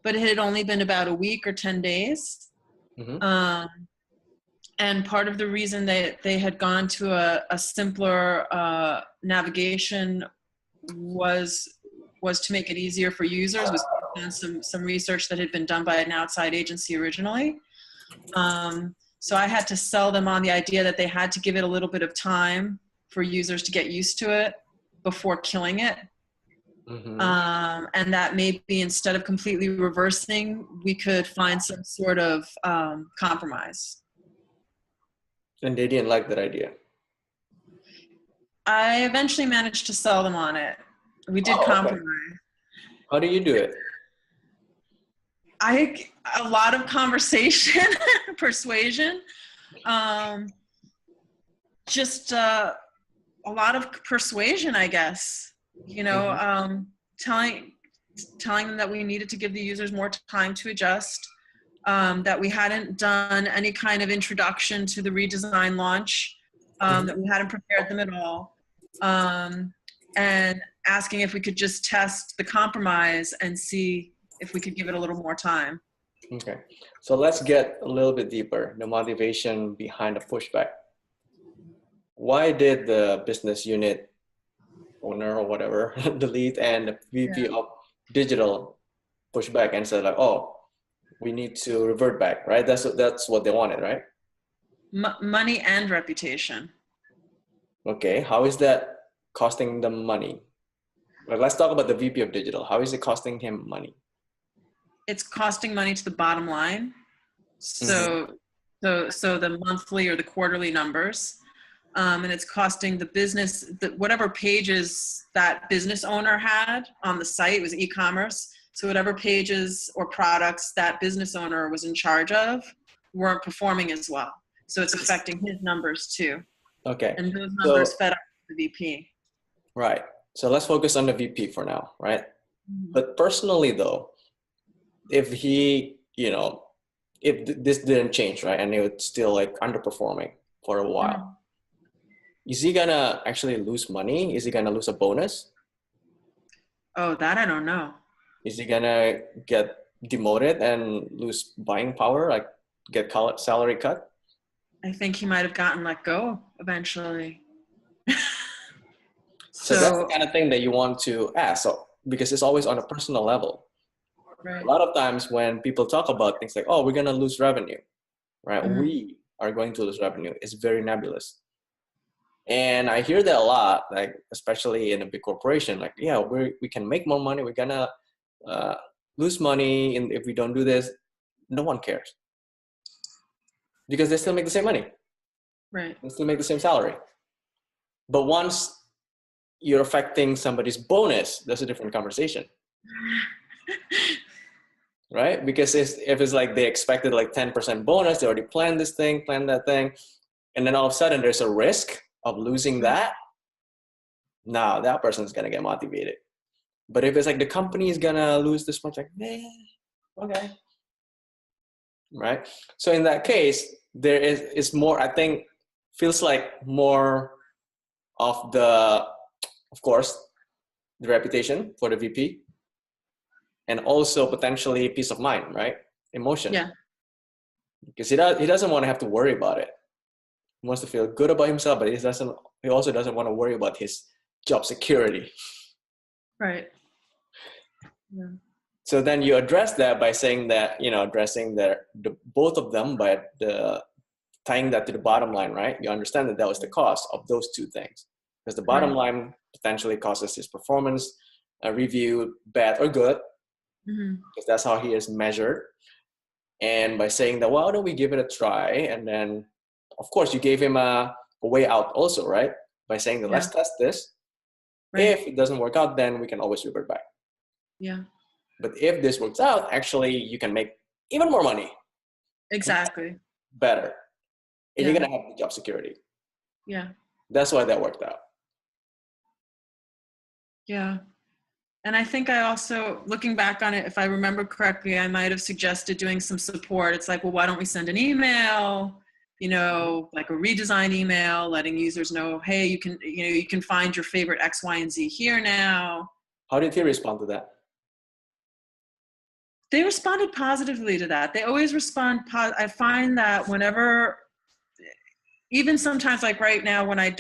but it had only been about a week or 10 days. Mm-hmm. And part of the reason they had gone to a simpler navigation was to make it easier for users, was some research that had been done by an outside agency originally. So I had to sell them on the idea that they had to give it a little bit of time for users to get used to it before killing it. Mm-hmm. And that maybe instead of completely reversing, we could find some sort of compromise. And they didn't like that idea. I eventually managed to sell them on it. We did compromise. Okay. How do you do it? A lot of conversation, persuasion, just a lot of persuasion, I guess. You know, telling them that we needed to give the users more time to adjust, that we hadn't done any kind of introduction to the redesign launch, that we hadn't prepared them at all, and asking if we could just test the compromise and see if we could give it a little more time. Okay, so let's get a little bit deeper, the motivation behind the pushback. Why did the business unit owner or whatever, the lead and the VP of digital push back and said like, oh, we need to revert back, right? That's what they wanted, right? Money and reputation. Okay, how is that costing them money? Well, let's talk about the VP of digital. How is it costing him money? It's costing money to the bottom line. So, so the monthly or the quarterly numbers, and it's costing the business, whatever pages that business owner had on the site was e-commerce. So whatever pages or products that business owner was in charge of weren't performing as well. So it's affecting his numbers too. Okay. And those numbers fed up to the VP. Right. So let's focus on the VP for now, right? Mm-hmm. But personally though, if he, if this didn't change, right, and it was still like underperforming for a while. Is he gonna actually lose money? Is he gonna lose a bonus? Oh, that I don't know. Is he gonna get demoted and lose buying power, like get salary cut? I think he might have gotten let go eventually. So that's the kind of thing that you want to ask. So because it's always on a personal level. Right. A lot of times when people talk about things like, oh, we're gonna lose revenue, right? Mm-hmm. We are going to lose revenue. It's very nebulous. And I hear that a lot, like especially in a big corporation, like, yeah, we can make more money. We're gonna lose money, and if we don't do this, no one cares because they still make the same money. Right. They still make the same salary. But once you're affecting somebody's bonus, that's a different conversation, right? Because if it's like they expected like 10% bonus, they already planned this thing, planned that thing, and then all of a sudden there's a risk of losing that. Now that person's gonna get motivated. But if it's like the company is gonna lose this much, like, okay, right? So in that case, there is more. I think feels like more of of course, the reputation for the VP, and also potentially peace of mind, right? Emotion. Yeah. Because he doesn't want to have to worry about it. He wants to feel good about himself, but he also doesn't want to worry about his job security. Right. Yeah. So then you address that by saying that, addressing both of them by tying that to the bottom line, right? You understand that was the cost of those two things. Because the bottom line potentially causes his performance review bad or good, because that's how he is measured. And by saying that, well, why don't we give it a try? And then, of course, you gave him a way out also, right? By saying that, let's test this. Right. If it doesn't work out, then we can always revert back. Yeah. But if this works out, actually, you can make even more money. Exactly. Better. And you're going to have the job security. Yeah. That's why that worked out. Yeah. And I think I also, looking back on it, if I remember correctly, I might have suggested doing some support. It's like, well, why don't we send an email, like a redesign email, letting users know, hey, you can find your favorite X, Y, and Z here now. How did he respond to that? They responded positively to that. They always respond. I find that whenever, even sometimes like right now, when I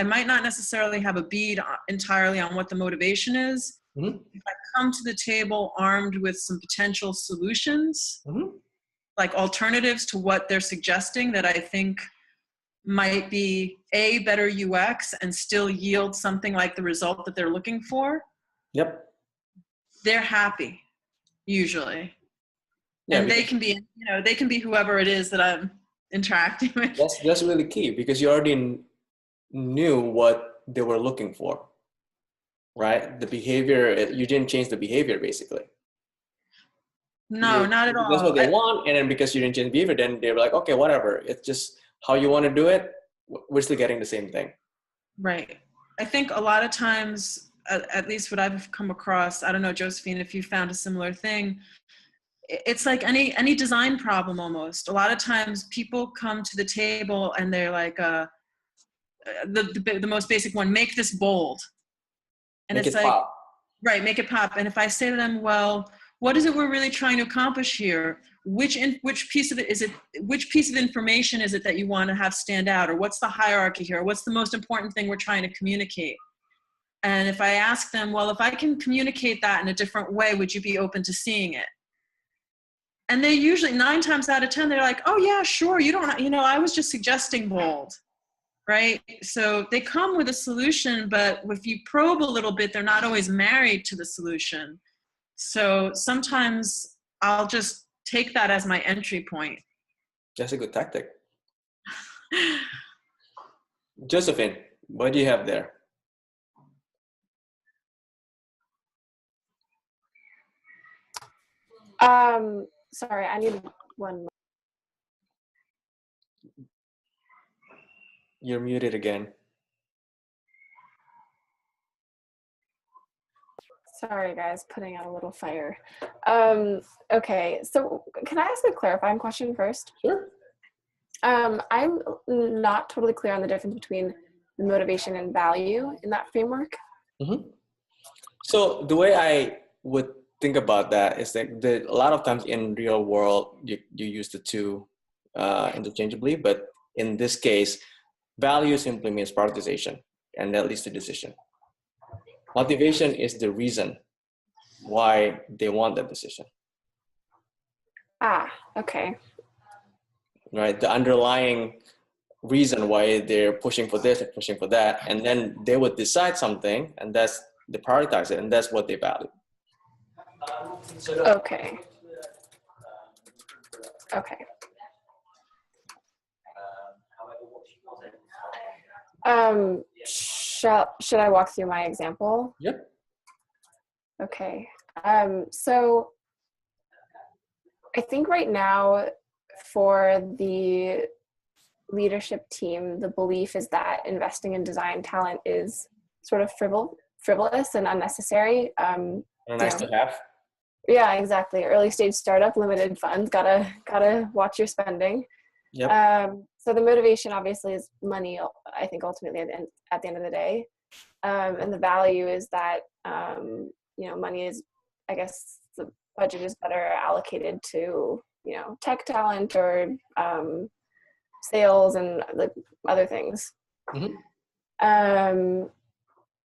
might not necessarily have a bead entirely on what the motivation is. Mm-hmm. If I come to the table armed with some potential solutions, like alternatives to what they're suggesting that I think might be a better UX and still yield something like the result that they're looking for. Yep. They're happy, usually. Yeah, and they can be whoever it is that I'm interacting with. That's really key, because you already knew what they were looking for. Right? The behavior, you didn't change the behavior basically. No, not at all. That's what they want. And then because you didn't change behavior, then they were like, okay, whatever. It's just how you want to do it. We're still getting the same thing. Right. I think a lot of times, at least what I've come across, I don't know, Josephine, if you found a similar thing, it's like any design problem almost. A lot of times people come to the table and they're like, the most basic one, make this bold. And make it's it like, pop. Right, make it pop. And if I say to them, well, what is it we're really trying to accomplish here? Which piece of it is it? Which piece of information is it that you want to have stand out? Or what's the hierarchy here? What's the most important thing we're trying to communicate? And if I ask them, well, if I can communicate that in a different way, would you be open to seeing it? And they usually, 9 times out of 10, they're like, oh yeah, sure. I was just suggesting bold. Right? So they come with a solution, but if you probe a little bit, they're not always married to the solution. So sometimes I'll just take that as my entry point. That's a good tactic. Josephine, what do you have there? Sorry, I need one. You're muted again. Sorry, guys, putting out a little fire. Okay, so can I ask a clarifying question first? Sure. I'm not totally clear on the difference between the motivation and value in that framework. Mm-hmm. So the way I would think about that is that a lot of times in real world, you use the two interchangeably, but in this case, value simply means prioritization, and that leads to decision. Motivation is the reason why they want that decision. Ah, okay. Right? The underlying reason why they're pushing for this and pushing for that, and then they would decide something, and that's they prioritize it, and that's what they value. Okay. Okay. Should I walk through my example? Yep. Okay. So I think right now for the leadership team, the belief is that investing in design talent is sort of frivolous and unnecessary. Nice to have. Yeah, exactly. Early stage startup, limited funds, gotta watch your spending. Yep. So the motivation obviously is money, I think ultimately at the end of the day. And the value is that, money is, I guess the budget is better allocated to, tech talent or sales and the other things. Mm-hmm.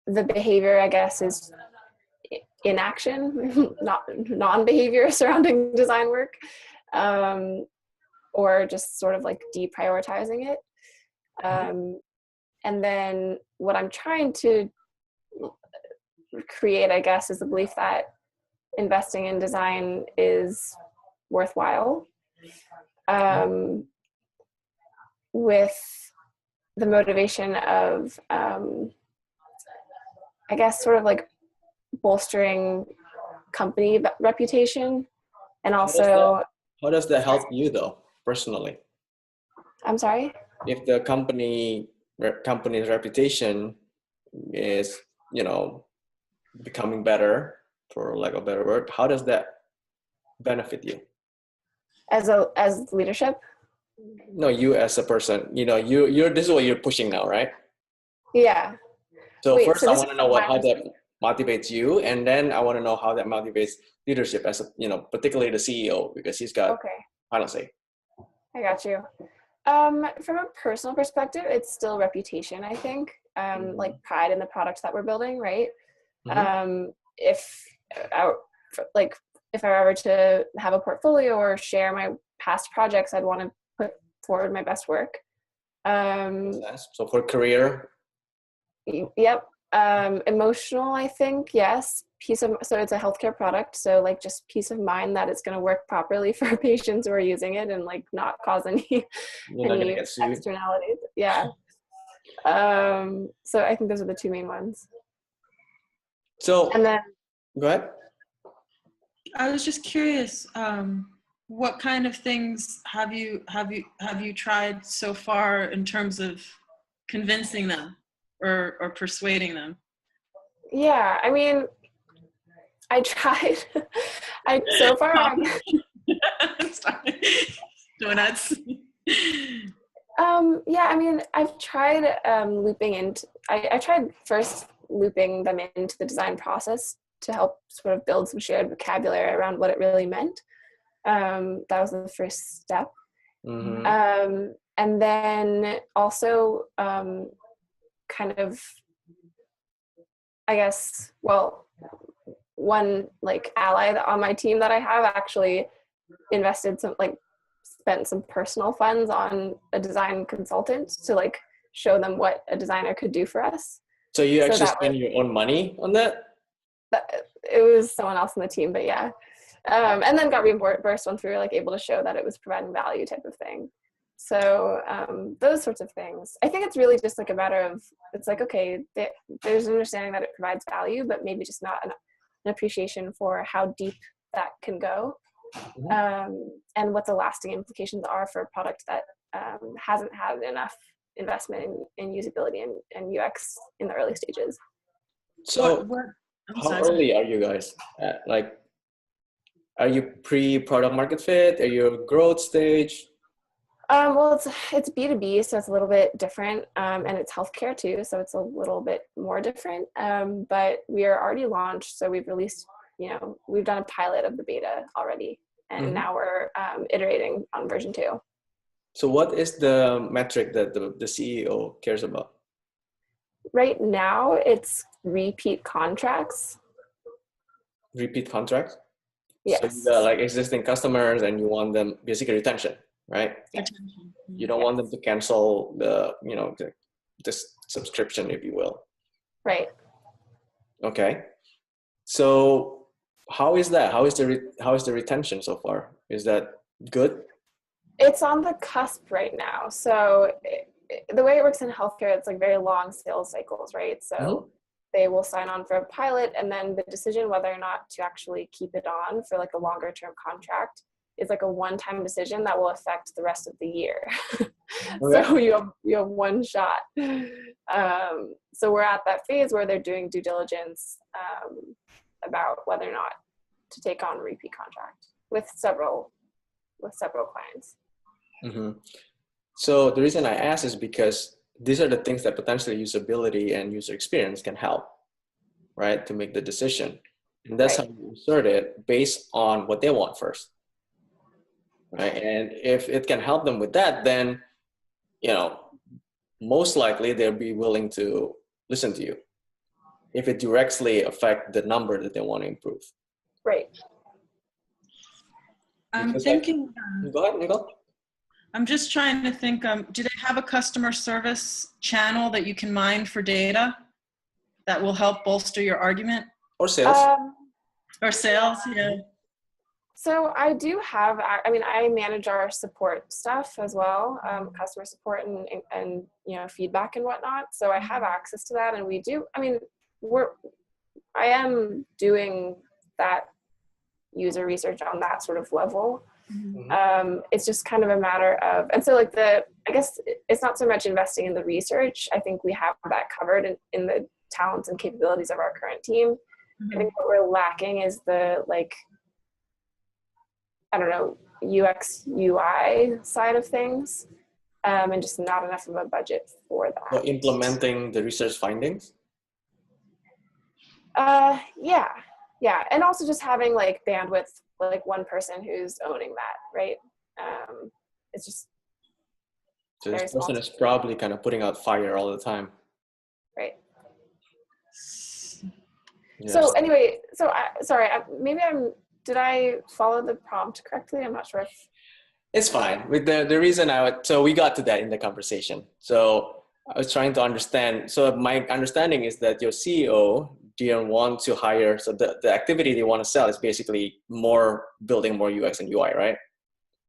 The behavior, I guess, is inaction, not non-behavior surrounding design work, or just sort of like deprioritizing it. And then what I'm trying to create, I guess, is the belief that investing in design is worthwhile, with the motivation of, I guess, sort of like bolstering company reputation, and also. How does that help you though, personally? I'm sorry? If the company's reputation is, becoming better, for lack of a better word, how does that benefit you? As leadership? No, you as a person, you're this is what you're pushing now, right? Yeah. So first I want to know how that motivates you, and then I want to know how that motivates leadership as particularly the CEO, because he's got final say. I got you. From a personal perspective, it's still reputation, I think. Like pride in the product that we're building, right? Mm-hmm. If I were ever to have a portfolio or share my past projects, I'd want to put forward my best work. So for career? Yep. Emotional, I think, yes. So it's a healthcare product, so like just peace of mind that it's going to work properly for patients who are using it and like not cause any externalities. Yeah. So I think those are the two main ones. So and then go ahead. I was just curious, what kind of things have you tried so far in terms of convincing them or persuading them? Yeah, I mean, I tried. So far. Donuts. Yeah, I mean, I've tried looping into. I tried first looping them into the design process to help sort of build some shared vocabulary around what it really meant. That was the first step. Mm-hmm. And then also kind of, I guess, well, one like ally on my team that I have actually spent some personal funds on a design consultant to like show them what a designer could do for us. So you actually spend your own money on that? It was someone else in the team, but yeah. And then got reimbursed once we were like able to show that it was providing value type of thing. So those sorts of things. I think it's really just like a matter of, it's like, okay, there's an understanding that it provides value, but maybe just not an appreciation for how deep that can go. Mm-hmm. And what the lasting implications are for a product that hasn't had enough investment in usability and UX in the early stages. So how early are you guys at? Like, are you pre-product market fit? Are you growth stage? Well, it's B2B, so it's a little bit different, and it's healthcare too, so it's a little bit more different. But we are already launched, so we've released, we've done a pilot of the beta already, and now we're iterating on version 2. So what is the metric that the CEO cares about? Right now, it's repeat contracts. Repeat contracts? Yes. So you got like existing customers and you want them, basically retention, right? Yes. You don't want them to cancel the subscription, if you will. Right. Okay. So how is that? How is the retention so far? Is that good? It's on the cusp right now. So the way it works in healthcare, it's like very long sales cycles, right? So they will sign on for a pilot, and then the decision whether or not to actually keep it on for like a longer term contract is like a one-time decision that will affect the rest of the year. Okay. So you have one shot. So we're at that phase where they're doing due diligence about whether or not to take on a repeat contract with several clients. So the reason I ask is because these are the things that potentially usability and user experience can help, right, to make the decision. And that's how you insert it based on what they want first, right? And if it can help them with that, then, most likely they'll be willing to listen to you if it directly affects the number that they want to improve. Right. I'm thinking. Go ahead, Nicole. I'm just trying to think, do they have a customer service channel that you can mine for data that will help bolster your argument? Or sales. Or sales, yeah. So I do have, I manage our support stuff as well, customer support and feedback and whatnot. So I have access to that, and we do, I am doing that user research on that sort of level. It's just kind of a matter of, and so like I guess it's not so much investing in the research. I think we have that covered in the talents and capabilities of our current team. I think what we're lacking is the UX UI side of things, and just not enough of a budget for that. So implementing the research findings? Yeah, and also just having like bandwidth, like one person who's owning that, right? It's just so this person is probably kind of putting out fire all the time, right? Yes. So anyway, did I follow the prompt correctly? I'm not sure if it's fine. With the reason so we got to that in the conversation. So I was trying to understand. So my understanding is that your CEO didn't want to hire. So the activity they want to sell is basically building more UX and UI, right?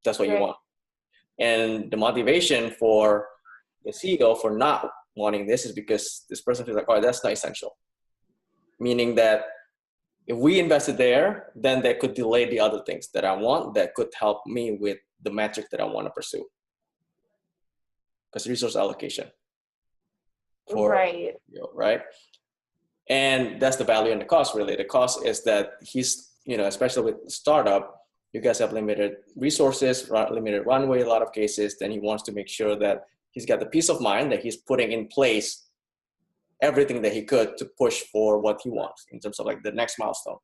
That's what you want. And the motivation for the CEO for not wanting this is because this person feels like, oh, that's not essential. Meaning that if we invested there, then that could delay the other things that I want that could help me with the metric that I want to pursue. Because resource allocation. Right. And that's the value and the cost, really. The cost is that he's, especially with startup, you guys have limited resources, limited runway, a lot of cases. Then he wants to make sure that he's got the peace of mind that he's putting in place everything that he could to push for what he wants in terms of like the next milestone.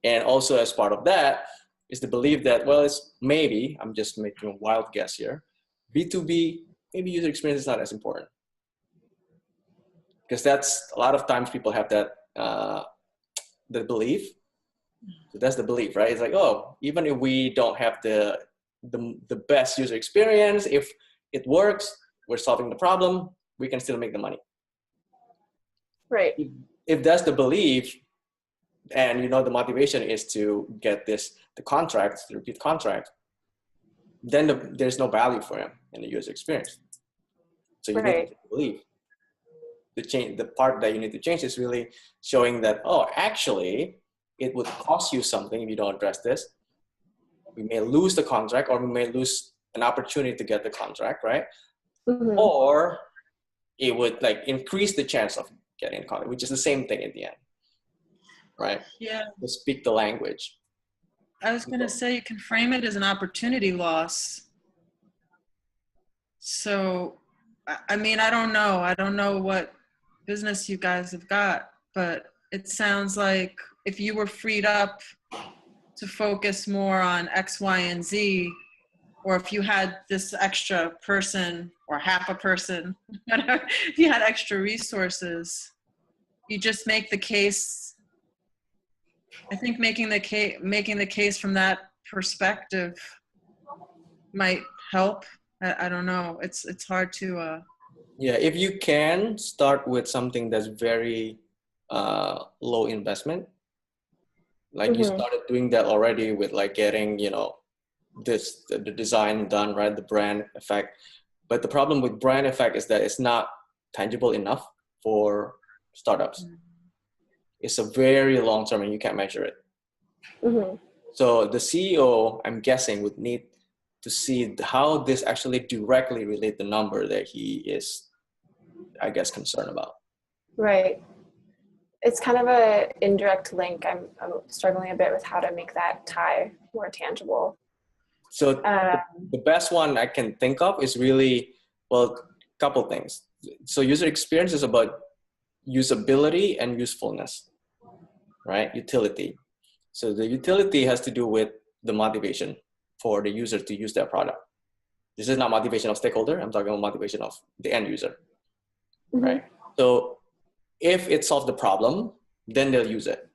And also as part of that is the belief that, well, it's maybe, I'm just making a wild guess here, B2B, maybe user experience is not as important. Because that's, a lot of times people have that, the belief. So that's the belief, right? It's like, oh, even if we don't have the best user experience, if it works, we're solving the problem, we can still make the money. Right. If that's the belief, and the motivation is to get the repeat contract, then there's no value for him in the user experience. So you need to believe. The part that you need to change is really showing that, oh, actually, it would cost you something if you don't address this. We may lose the contract, or we may lose an opportunity to get the contract, right? Or it would like increase the chance of getting a contract, which is the same thing in the end, right? Yeah. To speak the language. I was going to say you can frame it as an opportunity loss. So, I mean, I don't know. I don't know what business you guys have got, but it sounds like if you were freed up to focus more on X, Y, and Z, or if you had this extra person or half a person, whatever, if you had extra resources, you just make the case. I think making the case from that perspective might help. I don't know. It's hard to. Yeah, if you can start with something that's very low investment, like you started doing that already with like getting, you know, the design done, right? The brand effect. But the problem with brand effect is that it's not tangible enough for startups. It's a very long term and you can't measure it. So the CEO, I'm guessing, would need to see how this actually directly relate the number that he is, I guess, concerned about. Right. It's kind of a indirect link. I'm struggling a bit with how to make that tie more tangible. So the best one I can think of is really, well, a couple things. So user experience is about usability and usefulness, right? Utility. So the utility has to do with the motivation for the user to use their product. This is not motivation of stakeholder. I'm talking about motivation of the end user, right? So if it solves the problem, then they'll use it,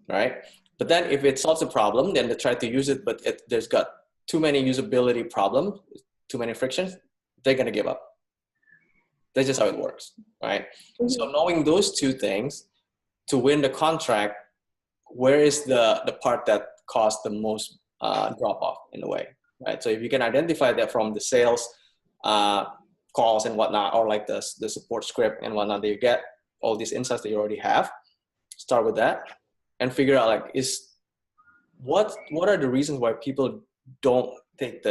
right? But then if it solves the problem, then they try to use it, but there's got too many usability problems, too many frictions, they're gonna give up. That's just how it works, right? So knowing those two things, to win the contract, where is the part that caused the most drop off in a way, right? So if you can identify that from the sales calls and whatnot, or like the support script and whatnot that you get, all these insights that you already have, start with that and figure out like, what are the reasons why people don't take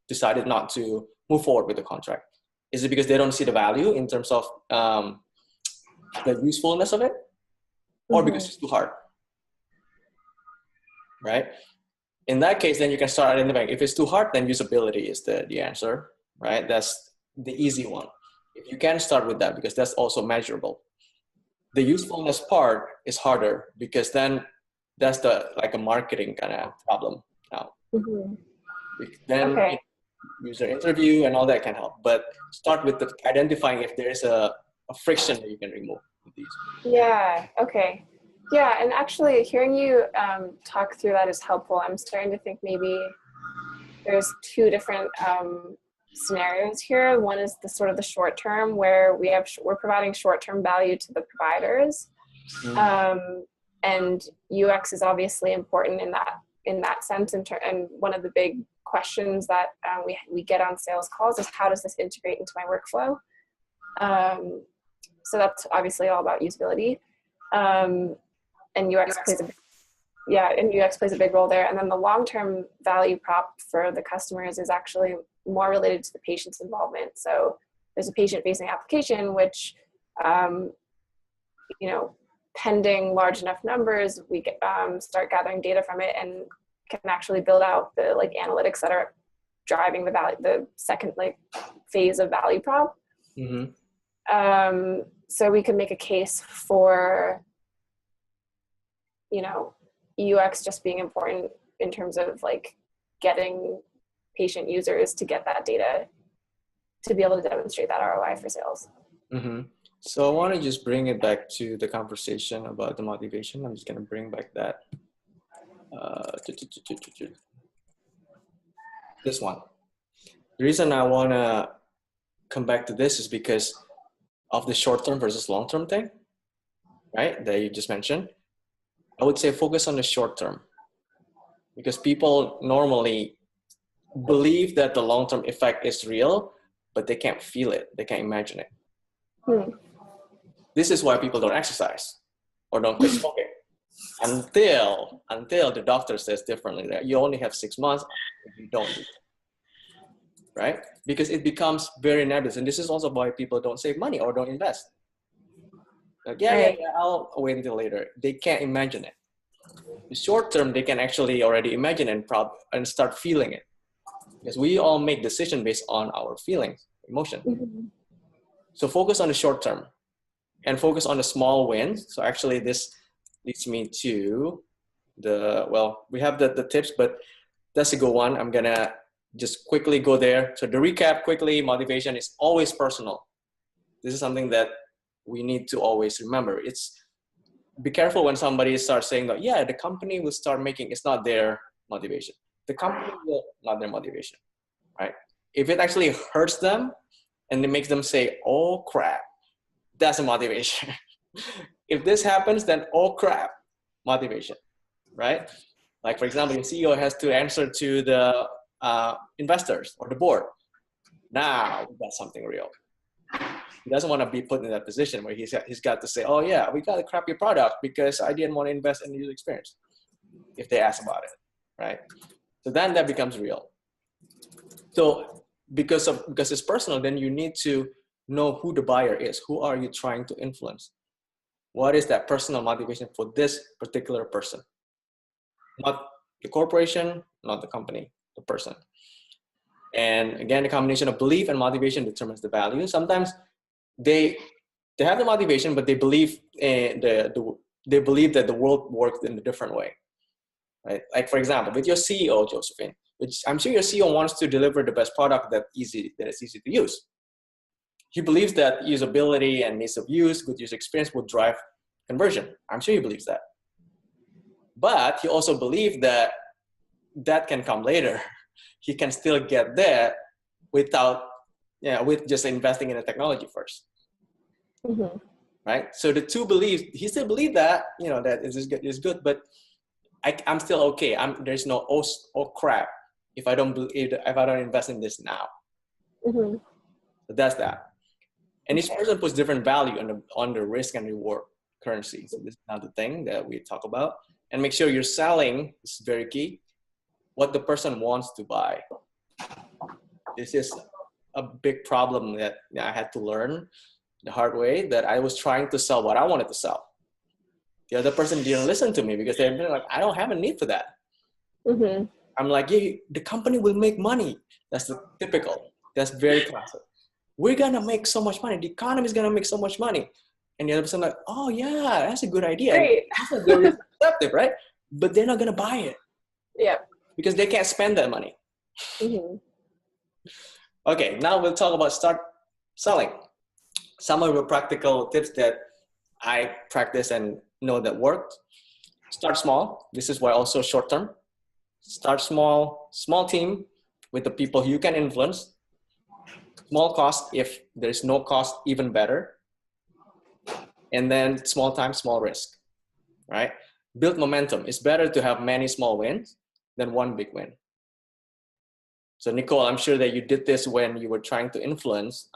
decided not to move forward with the contract? Is it because they don't see the value in terms of the usefulness of it, or because it's too hard, right? In that case, then you can start identifying. If it's too hard, then usability is the answer, right? That's the easy one. If you can start with that, because that's also measurable. The usefulness part is harder, because then that's like a marketing kind of problem now. Then user interview and all that can help, but start with identifying if there is a friction that you can remove with these. Yeah. Okay. Yeah, and actually hearing you talk through that is helpful. I'm starting to think maybe there's two different scenarios here. One is the sort of the short term, where we're providing short-term value to the providers, and UX is obviously important in that sense. And one of the big questions that we get on sales calls is, how does this integrate into my workflow? So that's obviously all about usability. And UX plays a big role there. And then the long-term value prop for the customers is actually more related to the patient's involvement. So there's a patient-facing application, which, pending large enough numbers, we start gathering data from it and can actually build out the analytics that are driving the second phase of value prop. So we can make a case for UX just being important in terms of getting patient users to get that data to be able to demonstrate that ROI for sales. So I want to just bring it back to the conversation about the motivation. I'm just going to bring back that. This one. The reason I want to come back to this is because of the short-term versus long-term thing, right, that you just mentioned. I would say focus on the short-term, because people normally believe that the long-term effect is real, but they can't feel it. They can't imagine it. This is why people don't exercise or don't quit smoking until the doctor says differently, that you only have 6 months if you don't do it. Right? Because it becomes very nebulous. And this is also why people don't save money or don't invest. I'll wait until later. They can't imagine it. The short term, they can actually already imagine and start feeling it, because we all make decisions based on our feelings, emotion. Mm-hmm. So focus on the short term and focus on the small wins. So actually this leads me to we have the tips, but that's a good one. I'm gonna just quickly go there. So the recap quickly, motivation is always personal. This is something that we need to always remember. Be careful when somebody starts saying that, yeah, the company will start making, it's not their motivation. The company will, not their motivation, right? If it actually hurts them and it makes them say, oh crap, that's a motivation. If this happens, then oh crap, motivation, right? Like for example, your CEO has to answer to the investors or the board. Now we got something real. He doesn't want to be put in that position where he's got to say, oh yeah, we got a crappy product because I didn't want to invest in the user experience, if they ask about it, right? So then that becomes real. So because it's personal, then you need to know who the buyer is. Who are you trying to influence? What is that personal motivation for this particular person? Not the corporation, not the company, the person. And again, the combination of belief and motivation determines the value. Sometimes they have the motivation, but they believe they believe that the world works in a different way, right? Like for example, with your CEO, Josephine, which I'm sure your CEO wants to deliver the best product that is easy to use. He believes that usability and ease of use, good user experience will drive conversion. I'm sure he believes that. But he also believes that can come later. He can still get there with just investing in the technology first. Mm-hmm. Right? So the two beliefs, he still believes that, that is good, but I'm still okay. There's no oh crap if I don't invest in this now. Mm-hmm. So that's that. And each person puts different value on the risk and reward currency. So this is another thing that we talk about. And make sure you're selling, this is very key, what the person wants to buy. This is a big problem that I had to learn the hard way, that I was trying to sell what I wanted to sell. The other person didn't listen to me because they're like, I don't have a need for that. Mm-hmm. I'm like, yeah, the company will make money. That's the typical. That's very classic. We're gonna make so much money. The economy is gonna make so much money. And the other person like, oh yeah, that's a good idea. Great. They're receptive, right? But they're not gonna buy it. Yeah. Because they can't spend that money. Mm-hmm. Okay, now we'll talk about start selling. Some of the practical tips that I practice and know that worked. Start small. This is why also short term. Start small team with the people you can influence. Small cost, if there's no cost, even better. And then small time, small risk, right? Build momentum. It's better to have many small wins than one big win. So Nicole, I'm sure that you did this when you were trying to influence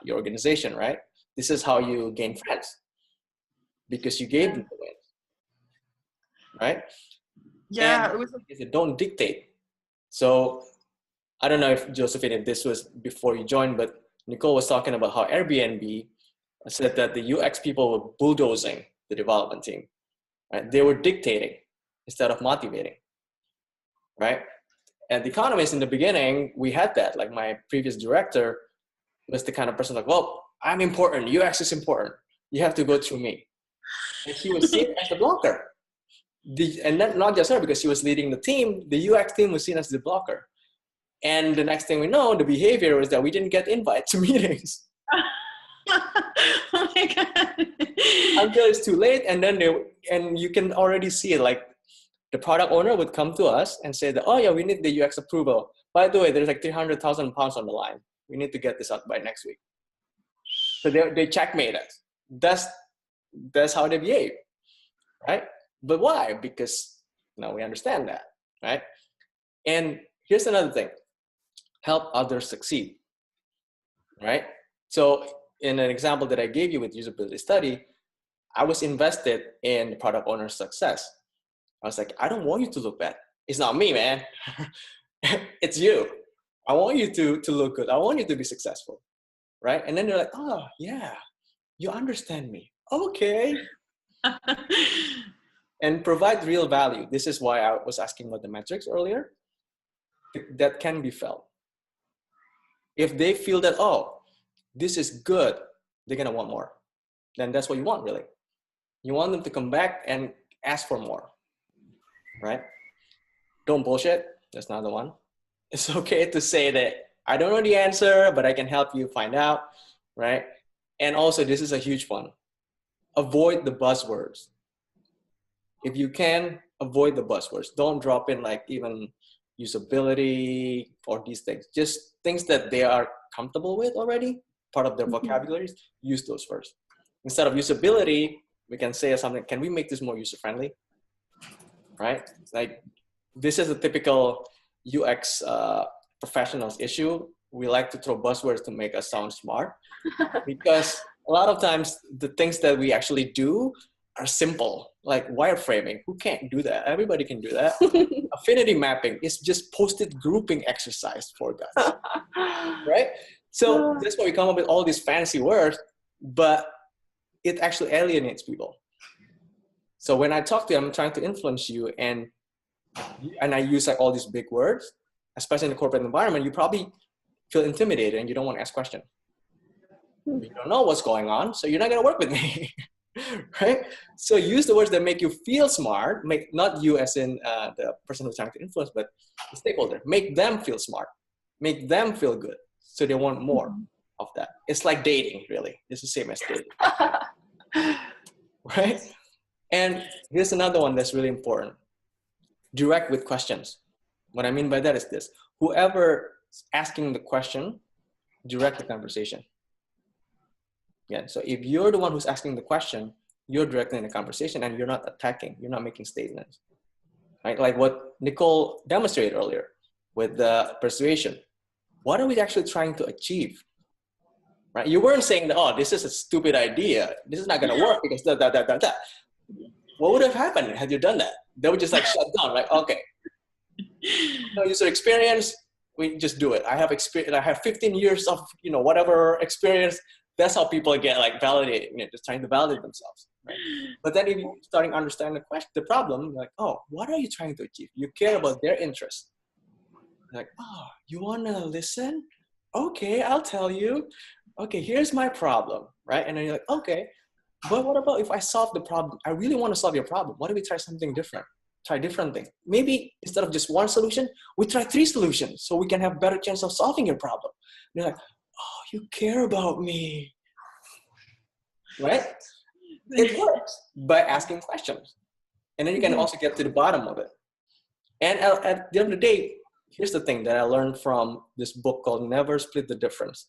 your organization, right? This is how you gain friends, because you gave them the wins, right? Yeah, and don't dictate. So I don't know if Josephine, if this was before you joined, but Nicole was talking about how Airbnb said that the UX people were bulldozing the development team, right? They were dictating instead of motivating, right? And the Economist in the beginning, we had that. Like my previous director was the kind of person like, well, I'm important. UX is important. You have to go through me. And she was seen as the blocker. And not just her, because she was leading the team, the UX team was seen as the blocker. And the next thing we know, the behavior was that we didn't get invited to meetings. Oh my God. Until it's too late. And then you can already see it, like the product owner would come to us and say that, oh yeah, we need the UX approval. By the way, there's like 300,000 pounds on the line. We need to get this out by next week. So they checkmate us. That's how they behave, right? But why? Because now we understand that, right? And here's another thing. Help others succeed, right? So in an example that I gave you with usability study, I was invested in the product owner's success. I was like, I don't want you to look bad. It's not me, man. It's you. I want you to look good. I want you to be successful, right? And then they're like, oh yeah, you understand me. Okay. and provide real value. This is why I was asking about the metrics earlier. That can be felt. If they feel that, oh, this is good, they're gonna want more. Then that's what you want, really. You want them to come back and ask for more, right? Don't bullshit. That's another one. It's okay to say that I don't know the answer, but I can help you find out, right? And also, this is a huge one. Avoid the buzzwords. If you can, avoid the buzzwords. Don't drop in like even usability or these things. Just things that they are comfortable with already, part of their vocabularies, use those first. Instead of usability, we can say something, can we make this more user-friendly? Right? Like, this is a typical UX professionals issue. We like to throw buzzwords to make us sound smart because a lot of times the things that we actually do are simple, like wireframing. Who can't do that? Everybody can do that. Affinity mapping is just post-it grouping exercise for guys, right? So that's why we come up with all these fancy words, but it actually alienates people. So when I talk to you, I'm trying to influence you, and I use like all these big words, especially in the corporate environment, you probably feel intimidated and you don't want to ask questions. You don't know what's going on, so you're not going to work with me, right? So use the words that make you feel smart, make not you as in the person who's trying to influence, but the stakeholder. Make them feel smart, make them feel good, so they want more of that. It's like dating, really. It's the same as dating, right? And here's another one that's really important. Direct with questions. What I mean by that is this. Whoever is asking the question, direct the conversation. Yeah, so if you're the one who's asking the question, you're directing the conversation and you're not attacking, you're not making statements. Right? Like what Nicole demonstrated earlier with the persuasion. What are we actually trying to achieve? Right? You weren't saying that, oh, this is a stupid idea. This is not going to work because da, da, da, da, da. What would have happened had you done that? They would just like shut down, like, okay. No user experience, we just do it. I have experience, I have 15 years of, whatever experience. That's how people get like validated, just trying to validate themselves. Right? But then if you're starting to understand the problem, like, oh, what are you trying to achieve? You care about their interest. Like, oh, you want to listen? Okay, I'll tell you. Okay, here's my problem, right? And then you're like, okay, but what about if I solve the problem? I really want to solve your problem. Why don't we try something different? Try different things. Maybe instead of just one solution, we try 3 solutions so we can have better chance of solving your problem. And you're like, oh, you care about me, right? It works by asking questions. And then you can also get to the bottom of it. And at the end of the day, here's the thing that I learned from this book called Never Split the Difference.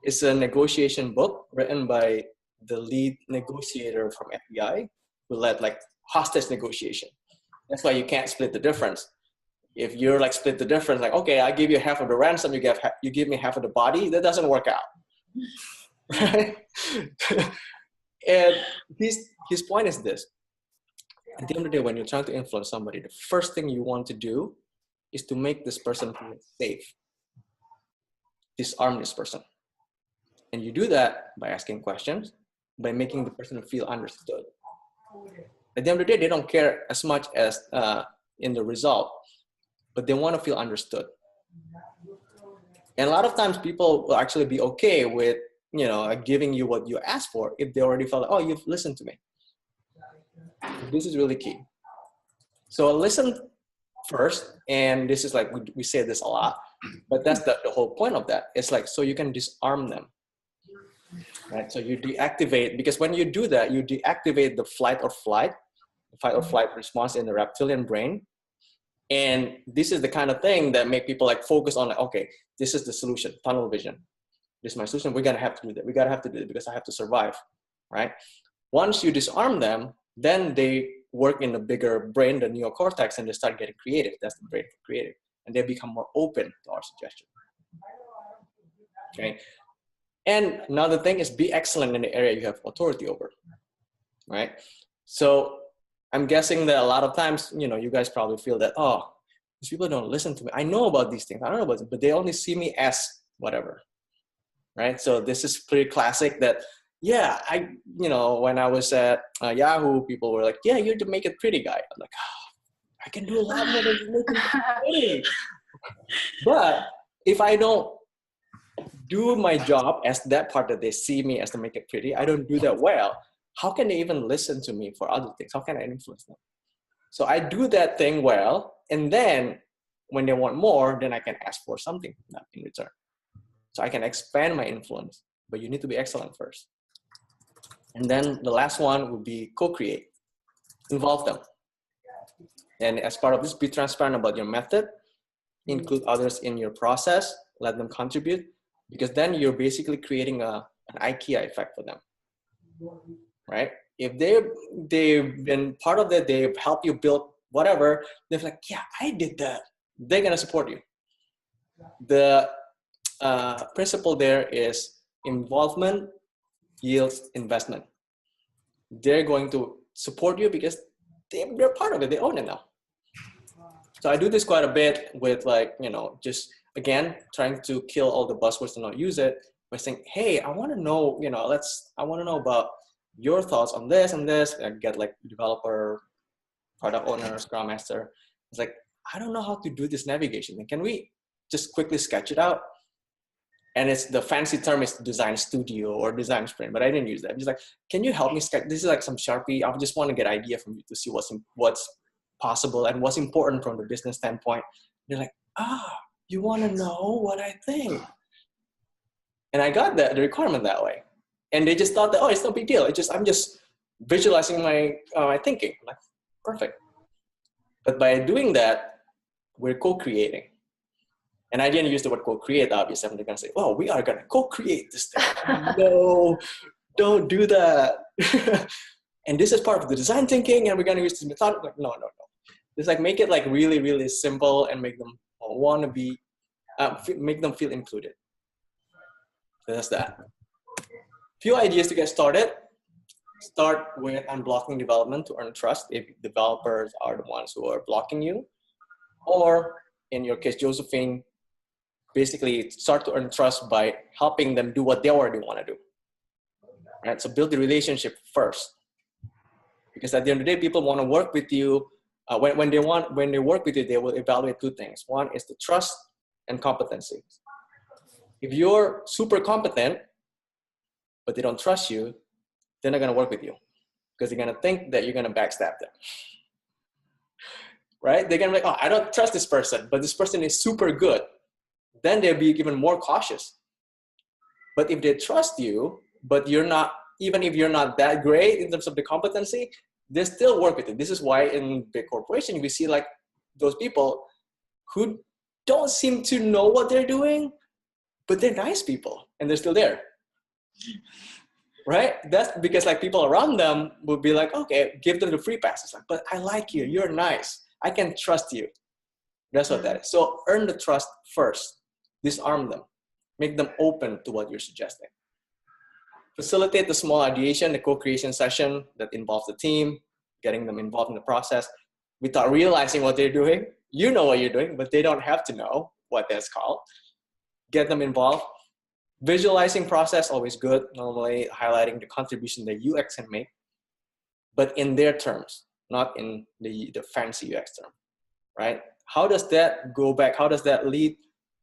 It's a negotiation book written by the lead negotiator from FBI who led like hostage negotiation. That's why you can't split the difference. If you're like split the difference, like, okay, I give you half of the ransom, you give me half of the body, that doesn't work out. Right? And his point is this. At the end of the day, when you're trying to influence somebody, the first thing you want to do is to make this person feel safe. Disarm this person. And you do that by asking questions, by making the person feel understood. At the end of the day, they don't care as much as in the result, but they want to feel understood. And a lot of times people will actually be okay with, giving you what you asked for if they already felt, oh, you've listened to me. This is really key. So listen first, and this is like, we say this a lot, but that's the whole point of that. It's like, so you can disarm them. Right? So you deactivate, because when you do that, you deactivate the fight or flight response in the reptilian brain. And this is the kind of thing that make people like focus on like, okay, this is the solution, tunnel vision. This is my solution. We're going to have to do that. We got to have to do it because I have to survive, right? Once you disarm them, then they work in the bigger brain, the neocortex, and they start getting creative. That's the brain for creative. And they become more open to our suggestion. Okay. And another thing is be excellent in the area you have authority over, right? So I'm guessing that a lot of times, you guys probably feel that, oh, these people don't listen to me. I know about these things. I don't know about them, but they only see me as whatever, right? So this is pretty classic that, yeah, when I was at Yahoo, people were like, yeah, you're the make it pretty guy. I'm like, I can do a lot more than just making it pretty. But if I don't do my job as that part that they see me as to make it pretty, I don't do that well, how can they even listen to me for other things? How can I influence them? So I do that thing well, and then when they want more, then I can ask for something in return. So I can expand my influence, but you need to be excellent first. And then the last one would be co-create, involve them. And as part of this, be transparent about your method, include others in your process, let them contribute, because then you're basically creating an IKEA effect for them, right? If they've been part of that, they've helped you build whatever, they're like, yeah, I did that. They're gonna support you. The principle there is involvement yields investment. They're going to support you because they're part of it. They own it now. So I do this quite a bit with just again, trying to kill all the buzzwords and not use it by saying, hey, I want to know, I want to know about your thoughts on this and this, and get like developer, product owner, scrum master. It's like, I don't know how to do this navigation. Can we just quickly sketch it out? And it's the fancy term is design studio or design sprint, but I didn't use that. I'm just like, can you help me sketch? This is like some Sharpie. I just want to get an idea from you to see what's possible and what's important from the business standpoint. They're like, you want to know what I think? And I got the requirement that way. And they just thought that, it's no big deal. I'm just visualizing my thinking. I'm like, perfect. But by doing that, we're co-creating. And I didn't use the word co-create, obviously. I'm going to say, we are going to co-create this thing. No, don't do that. And this is part of the design thinking, and we're going to use this method. Like, no. Just like make it like really, really simple and make them want to be, make them feel included. So that's that. Few ideas to get started. Start with unblocking development to earn trust if developers are the ones who are blocking you. Or in your case, Josephine, basically start to earn trust by helping them do what they already want to do. Right? So build the relationship first. Because at the end of the day, people want to work with you. When they work with you, they will evaluate two things. One is the trust and competency. If you're super competent, but they don't trust you, they're not going to work with you because they're going to think that you're going to backstab them. Right? They're going to be like, I don't trust this person, but this person is super good. Then they'll be even more cautious. But if they trust you, but you're not, even if you're not that great in terms of the competency, they still work with it. This is why in big corporation, we see like those people who don't seem to know what they're doing, but they're nice people and they're still there. Right? That's because like people around them will be like, okay, give them the free passes. Like, but I like you. You're nice. I can trust you. That's what that is. So earn the trust first. Disarm them. Make them open to what you're suggesting. Facilitate the small ideation, the co-creation session that involves the team, getting them involved in the process without realizing what they're doing. You know what you're doing, but they don't have to know what that's called. Get them involved. Visualizing process, always good. Normally highlighting the contribution that UX can make, but in their terms, not in the fancy UX term, right? How does that go back? How does that lead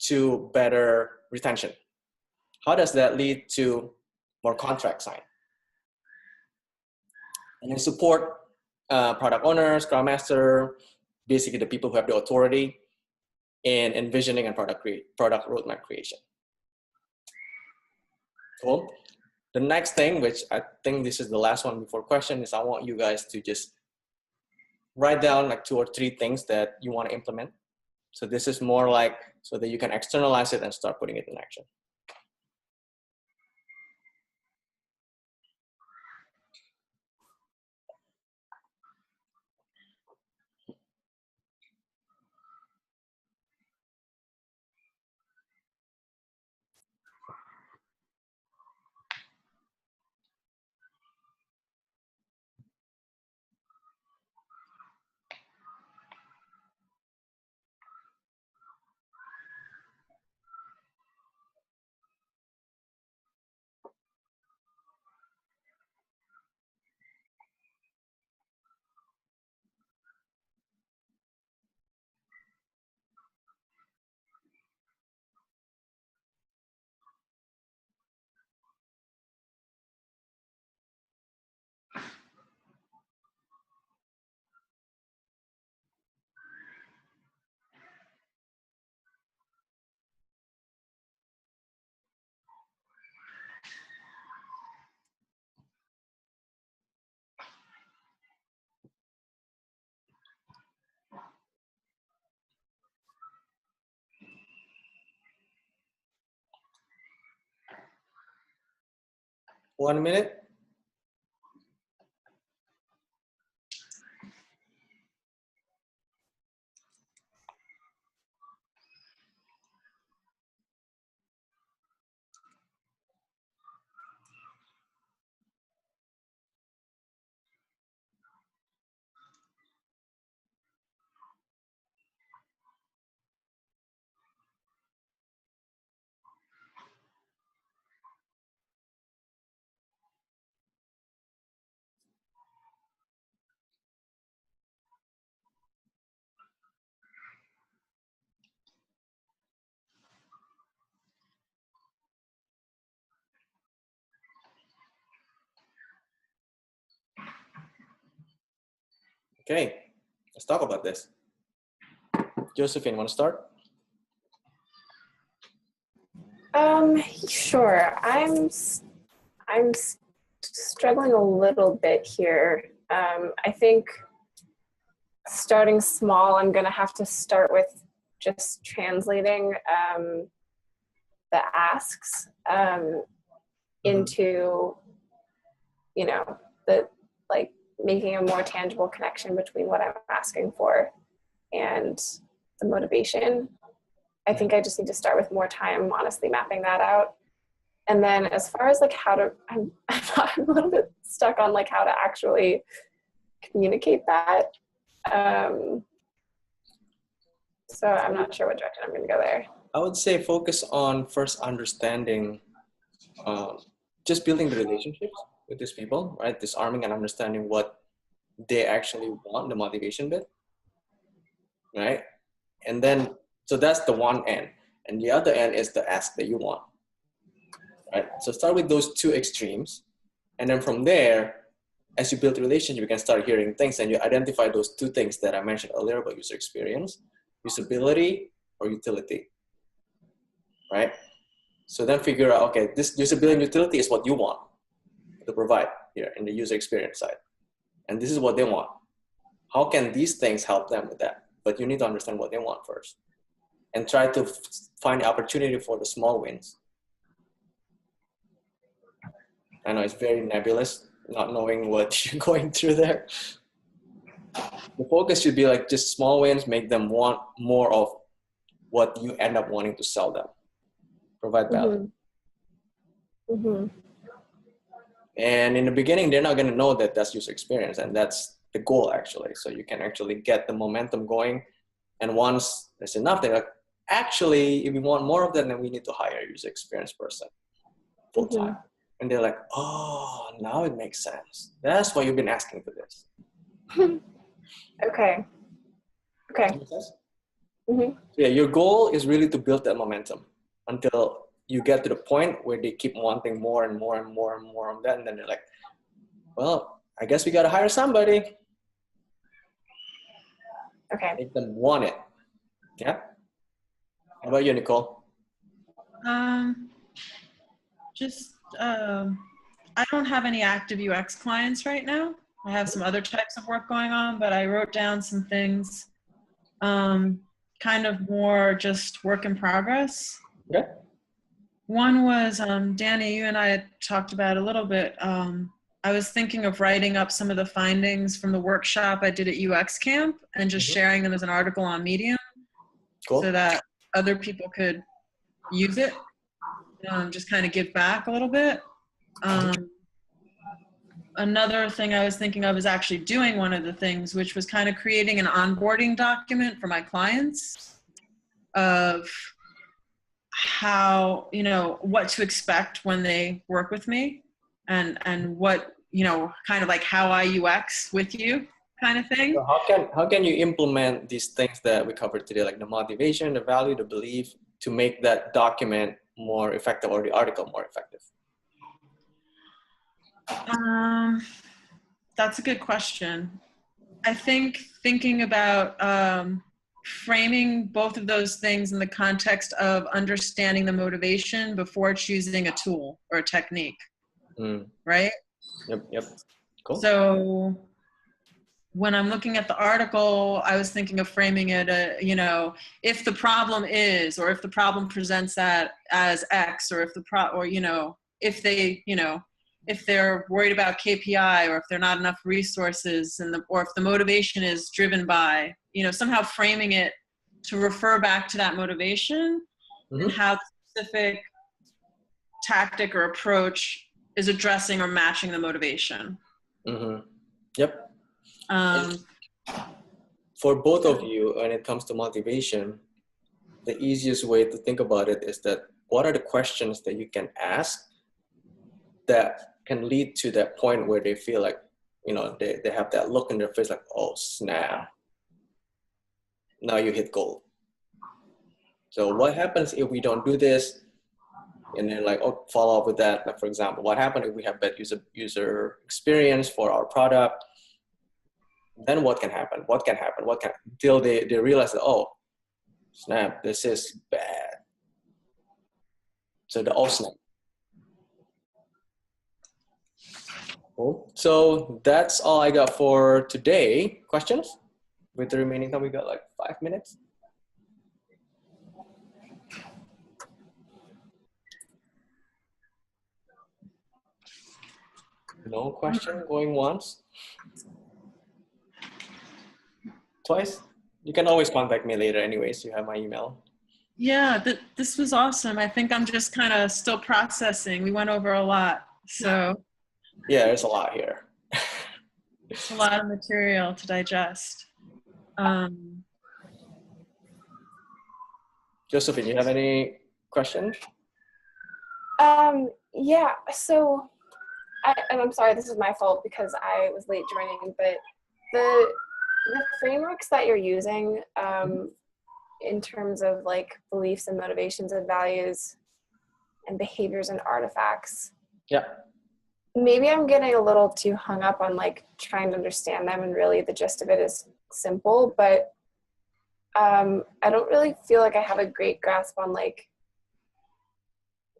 to better retention? How does that lead to more contract sign? And then support product owners, scrum master, basically the people who have the authority in envisioning and product roadmap creation. Cool. The next thing, which I think this is the last one before question, is I want you guys to just write down like 2 or 3 things that you want to implement. So this is more like so that you can externalize it and start putting it in action. 1 minute. Okay, let's talk about this. Josephine, want to start? Sure. I'm struggling a little bit here. I think starting small, I'm going to have to start with just translating the asks into, you know, the like making a more tangible connection between what I'm asking for and the motivation. I think I just need to start with more time honestly mapping that out. And then as far as like how to, I'm a little bit stuck on like how to actually communicate that. So I'm not sure what direction I'm going to go there. I would say focus on first understanding, just building the relationships with these people, right? Disarming and understanding what they actually want, the motivation bit, right? And then, so that's the one end. And the other end is the ask that you want, right? So start with those two extremes. And then from there, as you build a relationship, you can start hearing things and you identify those two things that I mentioned earlier about user experience, usability or utility, right? So then figure out, okay, this usability and utility is what you want to provide here in the user experience side. And this is what they want. How can these things help them with that? But you need to understand what they want first. And try to find the opportunity for the small wins. I know it's very nebulous, not knowing what you're going through there. The focus should be like just small wins, make them want more of what you end up wanting to sell them. Provide value. And in the beginning, they're not going to know that that's user experience, and that's the goal actually. So you can actually get the momentum going. And once there's enough, they're like, actually, if we want more of that, then we need to hire a user experience person full time. And they're like, oh, now it makes sense. That's why you've been asking for this. Okay. So yeah, your goal is really to build that momentum until you get to the point where they keep wanting more and more and more and more of that. And then they're like, well, I guess we got to hire somebody. Okay. Make them want it. Yeah. How about you, Nicole? I don't have any active UX clients right now. I have some other types of work going on, but I wrote down some things, kind of more just work in progress. Okay. One was, Danny, you and I had talked about a little bit. I was thinking of writing up some of the findings from the workshop I did at UX Camp and just sharing them as an article on Medium. Cool. So that other people could use it, just kind of give back a little bit. Another thing I was thinking of is actually doing one of the things, which was kind of creating an onboarding document for my clients of how, what to expect when they work with me and what, kind of like how I UX with you kind of thing. So how can you implement these things that we covered today, like the motivation, the value, the belief, to make that document more effective or the article more effective? That's a good question. I think thinking about framing both of those things in the context of understanding the motivation before choosing a tool or a technique, right? Yep. Cool. So when I'm looking at the article, I was thinking of framing it, if the problem is, or if the problem presents that as X, or if if they, if they're worried about KPI, or if there are not enough resources, or if the motivation is driven by, somehow framing it to refer back to that motivation, and how the specific tactic or approach is addressing or matching the motivation. Yep. For both of you, when it comes to motivation, the easiest way to think about it is that what are the questions that you can ask that can lead to that point where they feel like, they have that look in their face like, oh snap, now you hit gold. So what happens if we don't do this? And then follow up with that. Like, for example, what happens if we have bad user experience for our product? Then what can happen? Until they realize that, oh, snap, this is bad. So oh, snap. Cool. So that's all I got for today. Questions? With the remaining time, we got 5 minutes. No question going once? Twice? You can always contact me later anyways. You have my email. Yeah, this was awesome. I think I'm just kind of still processing. We went over a lot. So yeah, there's a lot here. It's a lot of material to digest. Josephine, you have any questions? Yeah, so and I'm sorry, this is my fault because I was late joining, but the frameworks that you're using in terms of beliefs and motivations and values and behaviors and artifacts. Yeah. Maybe I'm getting a little too hung up on trying to understand them, and really the gist of it is simple, but I don't really feel like I have a great grasp on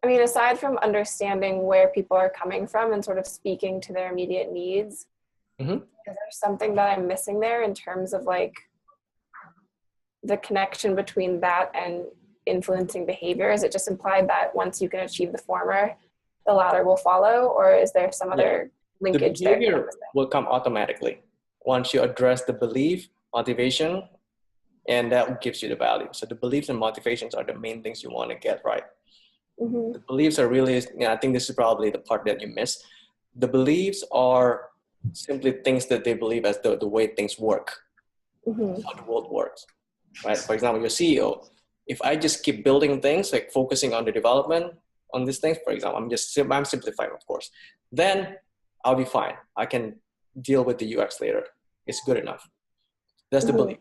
aside from understanding where people are coming from and sort of speaking to their immediate needs, is there something that I'm missing there in terms of the connection between that and influencing behavior? Is it just implied that once you can achieve the former, the latter will follow, or is there some other linkage the behavior will come automatically once you address the belief, motivation, and that gives you the value. So the beliefs and motivations are the main things you want to get right. The beliefs are really, I think this is probably the part that you missed. The beliefs are simply things that they believe as the way things work, how the world works, right? For example, your CEO, if I just keep building things, focusing on the development on these things, for example, I'm simplifying, of course, then I'll be fine. I can deal with the UX later. It's good enough. That's the belief.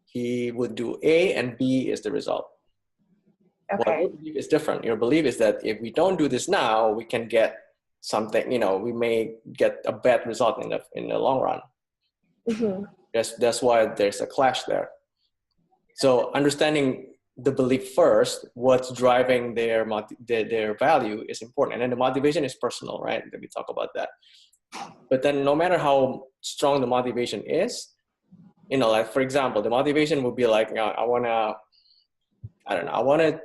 He would do A and B is the result. Okay. What your belief is different. Your belief is that if we don't do this now, we can get something, we may get a bad result in the long run. That's why there's a clash there. So understanding the belief first, what's driving their value is important. And then the motivation is personal, right? We talk about that. But then no matter how strong the motivation is, for example, the motivation would be I want to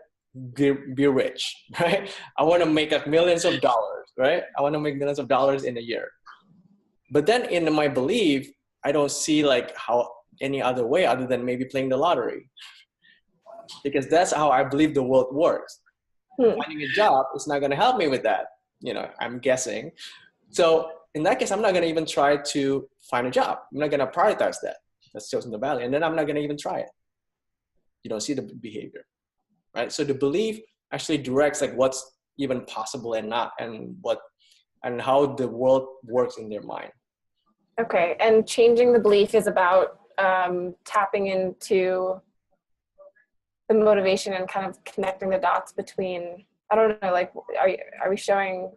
be rich, right? I want to make millions of dollars, right? I want to make millions of dollars in a year. But then in my belief, I don't see how any other way other than maybe playing the lottery, because that's how I believe the world works. Finding a job is not going to help me with that, I'm guessing. So in that case, I'm not going to even try to find a job. I'm not going to prioritize that. That's chosen the value. And then I'm not going to even try it. You don't see the behavior, right? So the belief actually directs what's even possible and not, and how the world works in their mind. Okay, and changing the belief is about tapping into the motivation and kind of connecting the dots between, I don't know, are we showing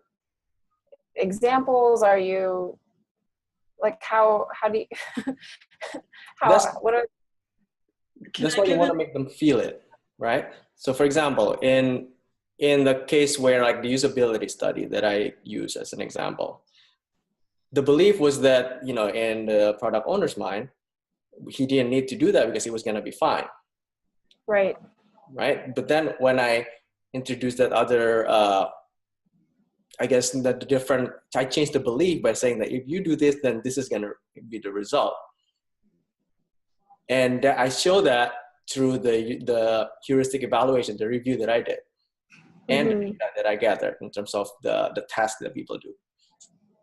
examples? Are you how do you that's why you want to make them feel it, right? So for example, in the case where the usability study that I use as an example, the belief was that in the product owner's mind, he didn't need to do that because he was going to be fine. Right. But then when I introduced that other I guess I changed the belief by saying that if you do this, then this is going to be the result. And I show that through the heuristic evaluation, the review that I did, and the data that I gathered in terms of the tasks that people do.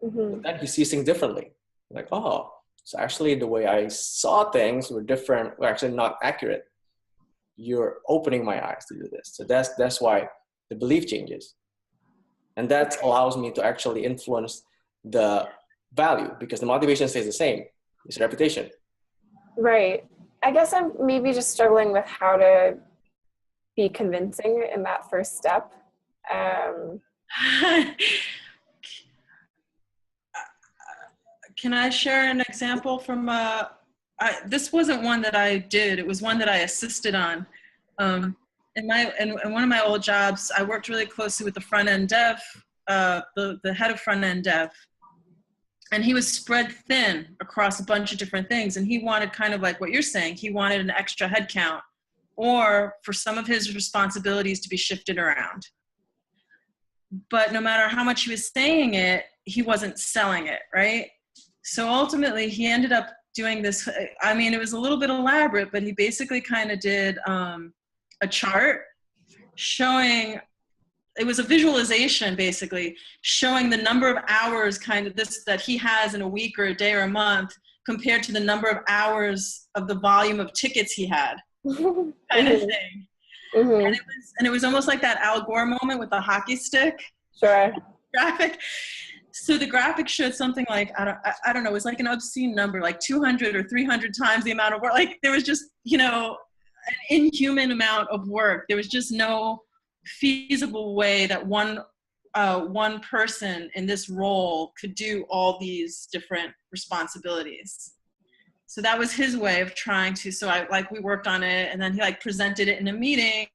But then he sees things differently. Like, oh, so actually the way I saw things were different, were actually not accurate. You're opening my eyes to do this. So that's why the belief changes. And that allows me to actually influence the value, because the motivation stays the same. It's reputation. Right. I guess I'm maybe just struggling with how to be convincing in that first step. Can I share an example from this wasn't one that I did, it was one that I assisted on. In one of my old jobs, I worked really closely with the front-end dev, the head of front-end dev. And he was spread thin across a bunch of different things. And he wanted, kind of like what you're saying, he wanted an extra headcount, or for some of his responsibilities to be shifted around. But no matter how much he was saying it, he wasn't selling it, right? So ultimately, he ended up doing this. I mean, it was a little bit elaborate, but he basically kind of did a chart showing, it was a visualization basically, showing the number of hours kind of that he has in a week or a day or a month compared to the number of hours of the volume of tickets he had, kind of thing. And it was almost like that Al Gore moment with the hockey stick. Sure. Graphic. So the graphic showed something like, I don't know, it was like an obscene number, like 200 or 300 times the amount of work. Like there was just, an inhuman amount of work. There was just no feasible way that one person in this role could do all these different responsibilities. So that was his way of trying to, we worked on it, and then he presented it in a meeting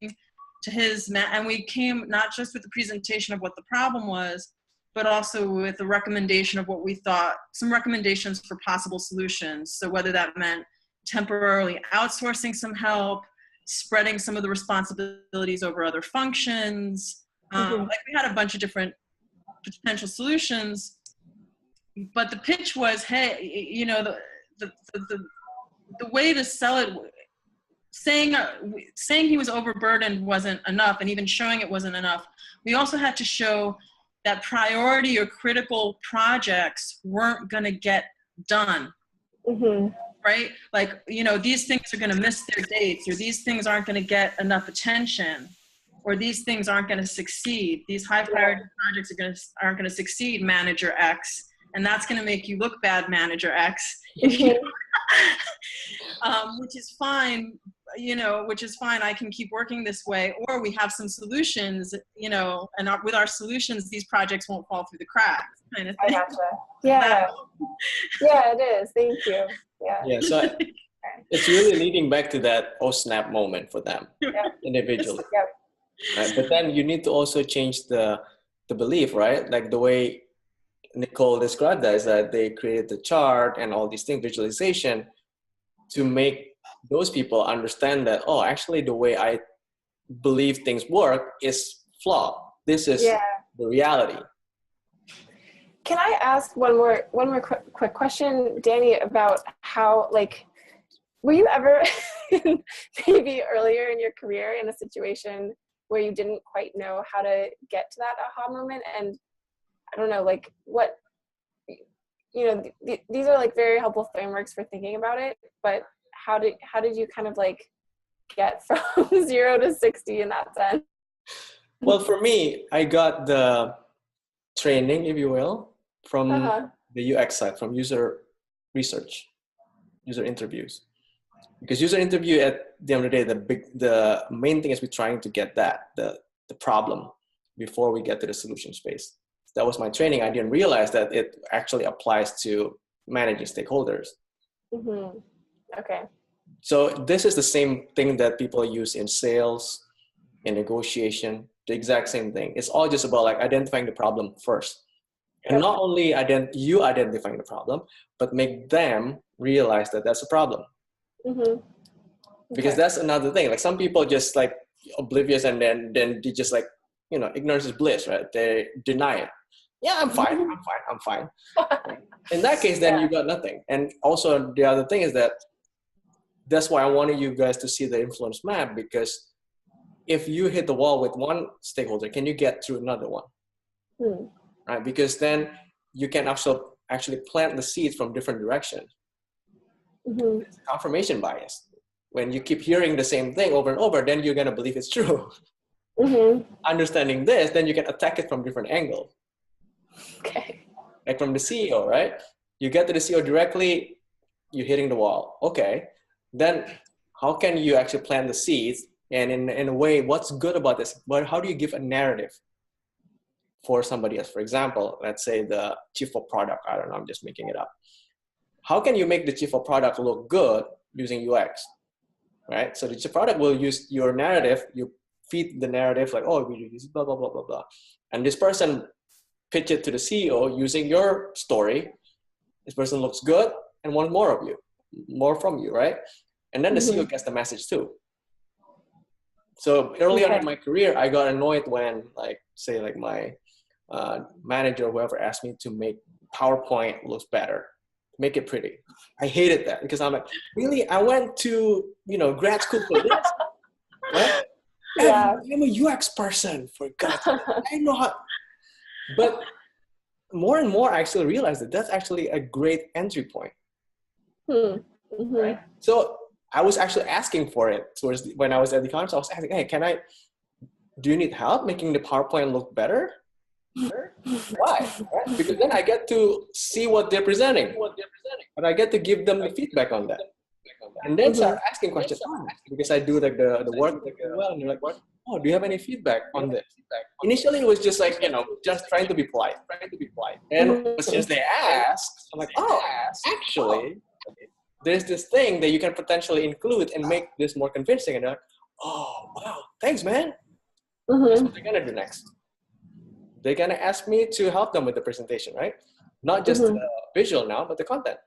to and we came not just with the presentation of what the problem was, but also with the recommendation of what we thought, some recommendations for possible solutions. So whether that meant temporarily outsourcing some help, spreading some of the responsibilities over other functions. We had a bunch of different potential solutions, but the pitch was, hey, the way to sell it, saying he was overburdened wasn't enough, and even showing it wasn't enough. We also had to show that priority or critical projects weren't going to get done. Right? These things are going to miss their dates, or these things aren't going to get enough attention, or these things aren't going to succeed. These high priority projects aren't going to succeed, Manager X, and that's going to make you look bad, Manager X. Which is fine, I can keep working this way, or we have some solutions, and with our solutions, these projects won't fall through the cracks, kind of thing. I gotcha. Yeah. Yeah, it is. Thank you. Yeah, so it's really leading back to that snap moment for them individually. Right? But then you need to also change the belief, right? Like the way Nicole described that, is that they created the chart and all these things, visualization, to make those people understand that, actually the way I believe things work is flawed. This is the reality. Can I ask one more quick question, Danny, about how, were you ever maybe earlier in your career in a situation where you didn't quite know how to get to that aha moment? And I don't know, what, these are very helpful frameworks for thinking about it, but how did you kind of get from 0 to 60 in that sense? Well, for me, I got the training, if you will, from the UX side, from user research, user interviews. Because user interview, at the end of the day, the main thing is we're trying to get the problem before we get to the solution space. That was my training. I didn't realize that it actually applies to managing stakeholders. Okay. So this is the same thing that people use in sales, in negotiation, the exact same thing. It's all just about identifying the problem first. And not only you identifying the problem, but make them realize that that's a problem. Because that's another thing. Some people just oblivious, and then they just ignorance is bliss, right? They deny it. Yeah, I'm fine. I'm fine. In that case, then you got nothing. And also the other thing is that's why I wanted you guys to see the influence map, because if you hit the wall with one stakeholder, can you get through another one? Right? Because then you can also actually plant the seeds from different directions. It's confirmation bias. When you keep hearing the same thing over and over, then you're going to believe it's true. Understanding this, then you can attack it from different angles. Okay. Like from the CEO, right? You get to the CEO directly, you're hitting the wall. Okay. Then how can you actually plant the seeds? And in a way, what's good about this? But how do you give a narrative for somebody else? For example, let's say the chief of product. I don't know, I'm just making it up. How can you make the chief of product look good using UX? Right? So the chief of product will use your narrative. You feed the narrative like, oh, we do this, blah, blah, blah, blah, blah. And this person pitch it to the CEO using your story. This person looks good and wants more of you, more from you, right? And then the CEO gets the message too. So early on in my career, I got annoyed when, like, say, like my manager or whoever asked me to make PowerPoint looks better, make it pretty. I hated that because I'm like, really? I went to, grad school for this, right? Yeah. I'm a UX person, for God's sake. I know how. But more and more, I actually realized that that's actually a great entry point. Right? So I was actually asking for it when I was at the conference. I was asking, hey, do you need help making the PowerPoint look better? Sure. Why? Right? Because then I get to see what they're presenting. And I get to give them the feedback on that. And then start asking questions. Because I do like the work well, and they're like, oh, do you have any feedback on this? Initially, it was just like, just trying to be polite. And since they asked, I'm like, oh, actually, there's this thing that you can potentially include and make this more convincing. And they're like, oh, wow, thanks, man. That's what they're going to do next. They're going to ask me to help them with the presentation, right? Not just the visual now, but the content.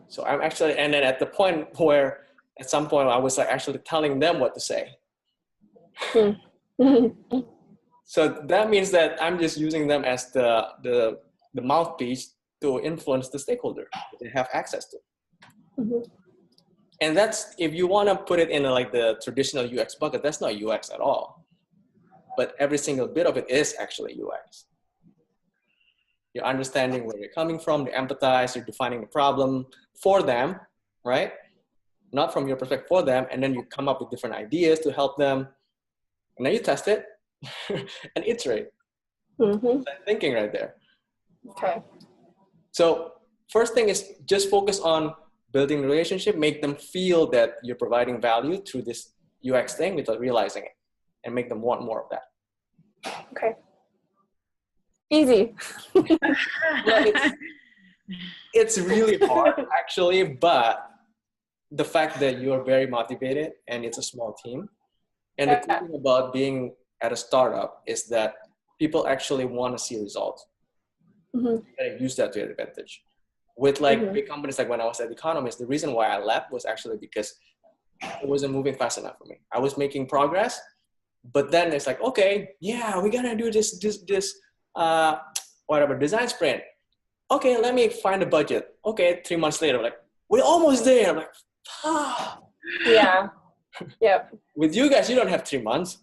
So I'm actually, and then at the point where, at some point, I was like actually telling them what to say. So that means that I'm just using them as the mouthpiece to influence the stakeholder that they have access to. And that's, if you want to put it in like the traditional UX bucket, that's not UX at all. But every single bit of it is actually UX. You're understanding where they're coming from, they empathize, you're defining the problem for them, right? Not from your perspective, for them, and then you come up with different ideas to help them, and then you test it and iterate. That's thinking right there. Okay. So first thing is just focus on building the relationship, make them feel that you're providing value through this UX thing without realizing it, and make them want more of that. Okay. Easy. Well, it's really hard actually, but the fact that you're very motivated and it's a small team, and the cool thing about being at a startup is that people actually want to see results. And use that to your advantage. With like big companies, like when I was at Economist, the reason why I left was actually because it wasn't moving fast enough for me. I was making progress, but then it's like, okay, yeah, we gotta do this whatever design sprint. Okay, let me find a budget. Okay, 3 months later, like, we're almost there. I'm like, Yeah. Yep. With you guys, you don't have 3 months.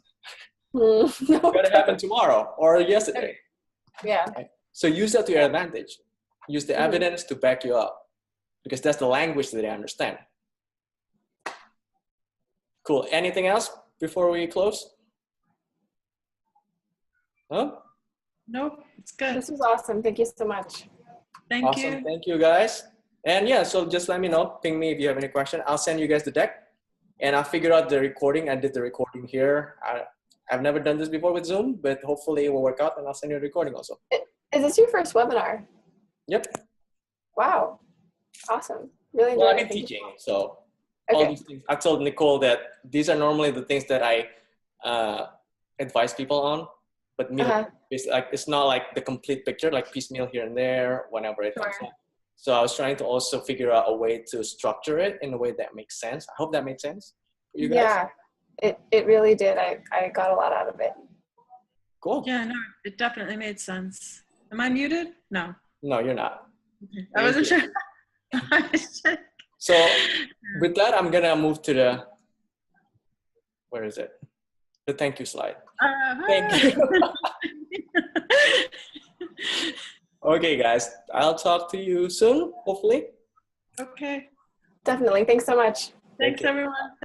No. It's gotta happen tomorrow or yesterday. Yeah. Right? So use that to your advantage. Use the evidence to back you up, because that's the language that they understand. Cool. Anything else before we close? Huh? Nope, it's good. This was awesome. Thank you so much. Thank you. Thank you, guys. And yeah, so just let me know. Ping me if you have any question. I'll send you guys the deck, and I'll figure out the recording. I did the recording here. I've never done this before with Zoom, but hopefully it will work out, and I'll send you a recording also. Is this your first webinar? Yep. Wow. Awesome. Really Well, enjoyed I've been it. teaching, so Okay. all these things. I told Nicole that these are normally the things that I advise people on, but it's not like the complete picture, like piecemeal here and there whenever it comes up. So I was trying to also figure out a way to structure it in a way that makes sense. I hope that makes sense for you guys. Yeah, it really did. I got a lot out of it. Cool. Yeah, no, it definitely made sense. Am I muted? No. No, you're not. Okay. I wasn't sure. So with that, I'm gonna move to the, where is it? The thank you slide. Thank you. Okay, guys, I'll talk to you soon, hopefully. Okay. Definitely. Thanks so much. Thanks, you. everyone.